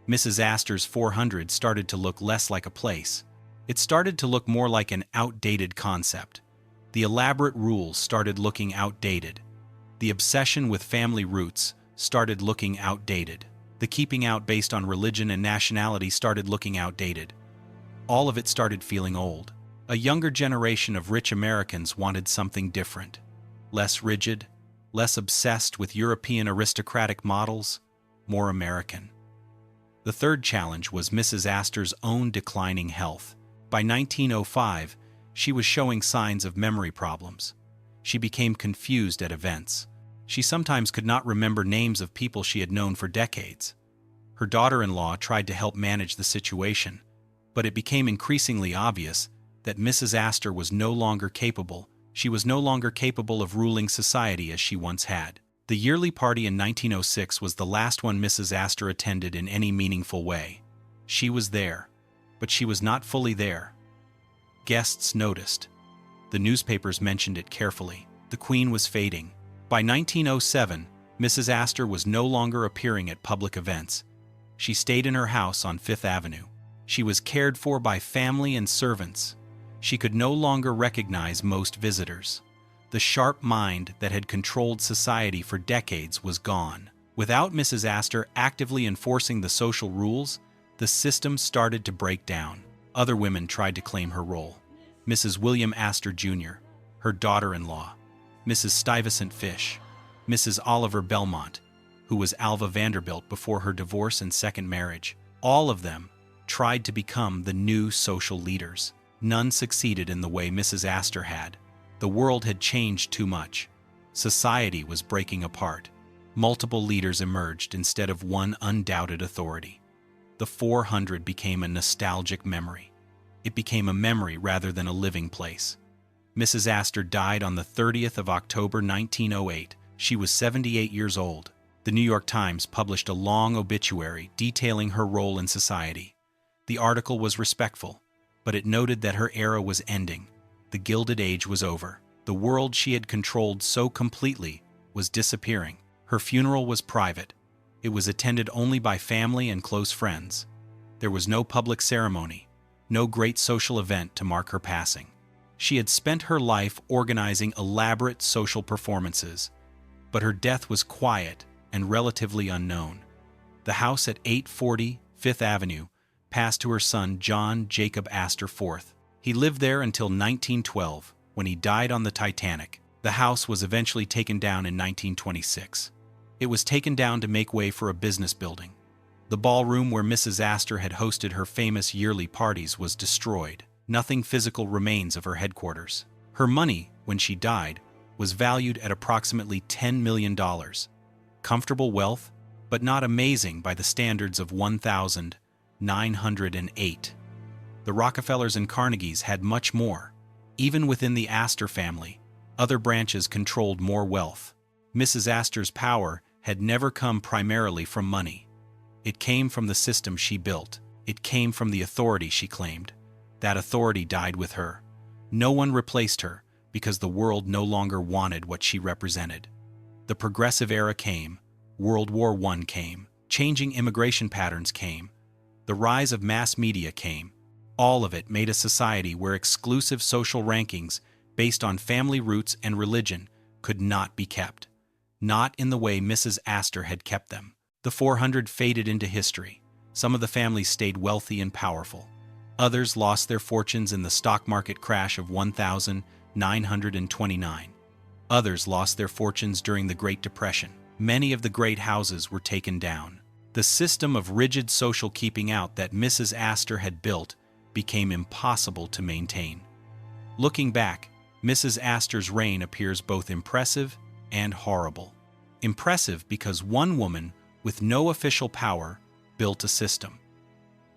Mrs. Astor's 400 started to look less like a place. It started to look more like an outdated concept. The elaborate rules started looking outdated. The obsession with family roots started looking outdated. The keeping out based on religion and nationality started looking outdated. All of it started feeling old. A younger generation of rich Americans wanted something different. Less rigid, less obsessed with European aristocratic models, more American. The third challenge was Mrs. Astor's own declining health. By 1905, she was showing signs of memory problems. She became confused at events. She sometimes could not remember names of people she had known for decades. Her daughter-in-law tried to help manage the situation, but it became increasingly obvious that Mrs. Astor was no longer capable. She was no longer capable of ruling society as she once had. The yearly party in 1906 was the last one Mrs. Astor attended in any meaningful way. She was there, but she was not fully there. Guests noticed. The newspapers mentioned it carefully. The Queen was fading. By 1907, Mrs. Astor was no longer appearing at public events. She stayed in her house on Fifth Avenue. She was cared for by family and servants. She could no longer recognize most visitors. The sharp mind that had controlled society for decades was gone. Without Mrs. Astor actively enforcing the social rules, the system started to break down. Other women tried to claim her role. Mrs. William Astor Jr., her daughter-in-law, Mrs. Stuyvesant Fish, Mrs. Oliver Belmont, who was Alva Vanderbilt before her divorce and second marriage. All of them tried to become the new social leaders. None succeeded in the way Mrs. Astor had. The world had changed too much. Society was breaking apart. Multiple leaders emerged instead of one undoubted authority. The 400 became a nostalgic memory. It became a memory rather than a living place. Mrs. Astor died on the 30th of October 1908. She was 78 years old. The New York Times published a long obituary detailing her role in society. The article was respectful, but it noted that her era was ending. The Gilded Age was over. The world she had controlled so completely was disappearing. Her funeral was private. It was attended only by family and close friends. There was no public ceremony, no great social event to mark her passing. She had spent her life organizing elaborate social performances, but her death was quiet and relatively unknown. The house at 840 Fifth Avenue passed to her son John Jacob Astor IV. He lived there until 1912, when he died on the Titanic. The house was eventually taken down in 1926. It was taken down to make way for a business building. The ballroom where Mrs. Astor had hosted her famous yearly parties was destroyed. Nothing physical remains of her headquarters. Her money, when she died, was valued at approximately $10 million. Comfortable wealth, but not amazing by the standards of 1908. The Rockefellers and Carnegies had much more. Even within the Astor family, other branches controlled more wealth. Mrs. Astor's power had never come primarily from money. It came from the system she built. It came from the authority she claimed. That authority died with her. No one replaced her because the world no longer wanted what she represented. The Progressive Era came. World War I came. Changing immigration patterns came. The rise of mass media came. All of it made a society where exclusive social rankings based on family roots and religion could not be kept. Not in the way Mrs. Astor had kept them. The 400 faded into history. Some of the families stayed wealthy and powerful. Others lost their fortunes in the stock market crash of 1929. Others lost their fortunes during the Great Depression. Many of the great houses were taken down. The system of rigid social keeping out that Mrs. Astor had built became impossible to maintain. Looking back, Mrs. Astor's reign appears both impressive and horrible. Impressive because one woman with no official power built a system.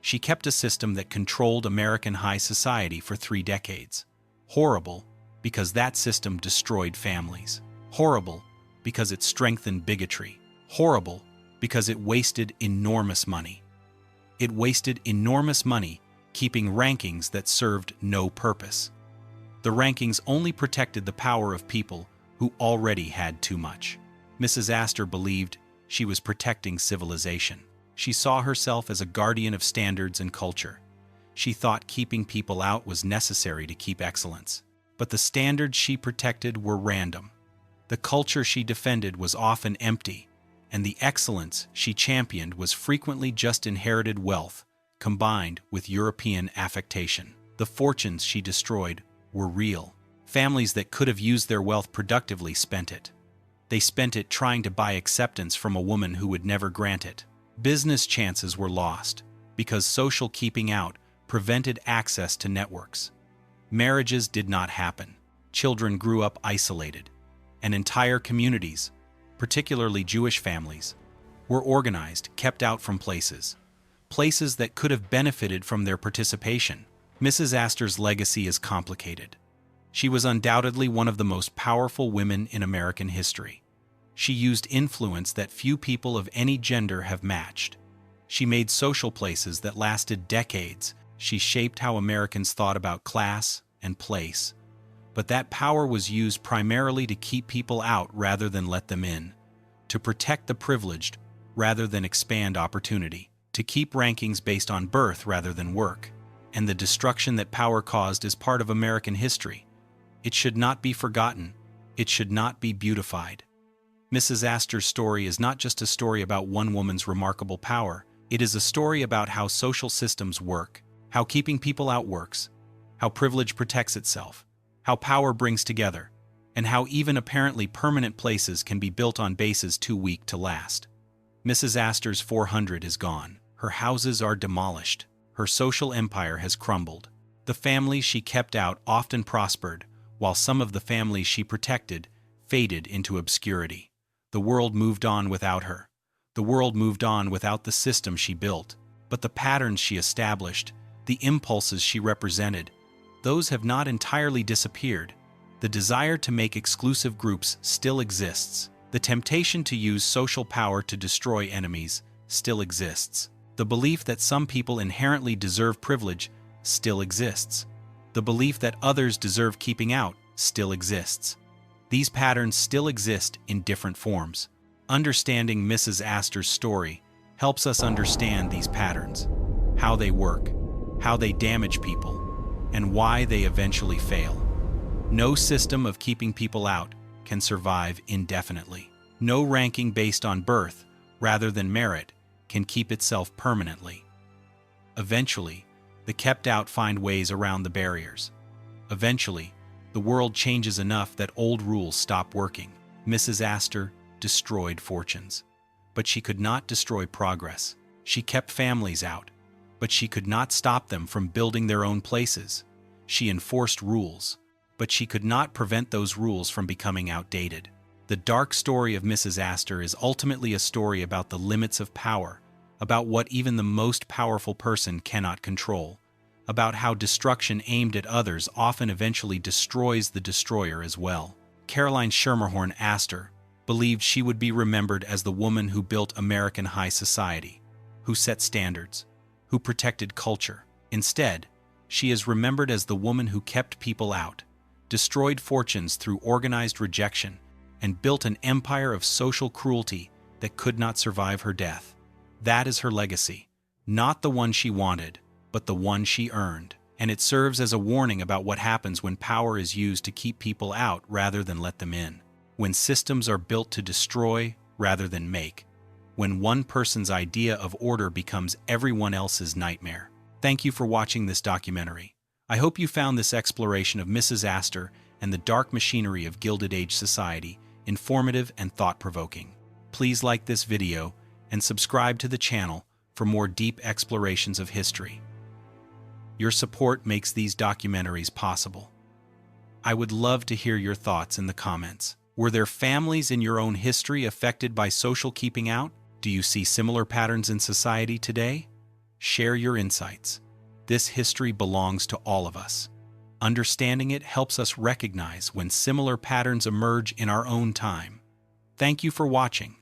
She kept a system that controlled American high society for 3 decades. Horrible because that system destroyed families. Horrible because it strengthened bigotry. Horrible because it wasted enormous money. It wasted enormous money keeping rankings that served no purpose. The rankings only protected the power of people who already had too much. Mrs. Astor believed she was protecting civilization. She saw herself as a guardian of standards and culture. She thought keeping people out was necessary to keep excellence. But the standards she protected were random. The culture she defended was often empty, and the excellence she championed was frequently just inherited wealth combined with European affectation. The fortunes she destroyed were real. Families that could have used their wealth productively spent it. They spent it trying to buy acceptance from a woman who would never grant it. Business chances were lost because social keeping out prevented access to networks. Marriages did not happen. Children grew up isolated. And entire communities, particularly Jewish families, were organized, kept out from places that could have benefited from their participation. Mrs. Astor's legacy is complicated. She was undoubtedly one of the most powerful women in American history. She used influence that few people of any gender have matched. She made social places that lasted decades. She shaped how Americans thought about class and place. But that power was used primarily to keep people out rather than let them in, to protect the privileged rather than expand opportunity, to keep rankings based on birth rather than work. And the destruction that power caused is part of American history. It should not be forgotten. It should not be beautified. Mrs. Astor's story is not just a story about one woman's remarkable power. It is a story about how social systems work, how keeping people out works, how privilege protects itself, how power brings together, and how even apparently permanent places can be built on bases too weak to last. Mrs. Astor's 400 is gone. Her houses are demolished. Her social empire has crumbled. The families she kept out often prospered, while some of the families she protected faded into obscurity. The world moved on without her. The world moved on without the system she built. But the patterns she established, the impulses she represented, those have not entirely disappeared. The desire to make exclusive groups still exists. The temptation to use social power to destroy enemies still exists. The belief that some people inherently deserve privilege still exists. The belief that others deserve keeping out still exists. These patterns still exist in different forms. Understanding Mrs. Astor's story helps us understand these patterns, how they work, how they damage people, and why they eventually fail. No system of keeping people out can survive indefinitely. No ranking based on birth rather than merit can keep itself permanently. Eventually, the kept out find ways around the barriers. Eventually, the world changes enough that old rules stop working. Mrs. Astor destroyed fortunes, but she could not destroy progress. She kept families out, but she could not stop them from building their own places. She enforced rules, but she could not prevent those rules from becoming outdated. The dark story of Mrs. Astor is ultimately a story about the limits of power, about what even the most powerful person cannot control, about how destruction aimed at others often eventually destroys the destroyer as well. Caroline Schermerhorn Astor believed she would be remembered as the woman who built American high society, who set standards, who protected culture. Instead, she is remembered as the woman who kept people out, destroyed fortunes through organized rejection, and built an empire of social cruelty that could not survive her death. That is her legacy, not the one she wanted, but the one she earned. And it serves as a warning about what happens when power is used to keep people out rather than let them in. When systems are built to destroy rather than make. When one person's idea of order becomes everyone else's nightmare. Thank you for watching this documentary. I hope you found this exploration of Mrs. Astor and the dark machinery of Gilded Age society informative and thought-provoking. Please like this video and subscribe to the channel for more deep explorations of history. Your support makes these documentaries possible. I would love to hear your thoughts in the comments. Were there families in your own history affected by social keeping out? Do you see similar patterns in society today? Share your insights. This history belongs to all of us. Understanding it helps us recognize when similar patterns emerge in our own time. Thank you for watching.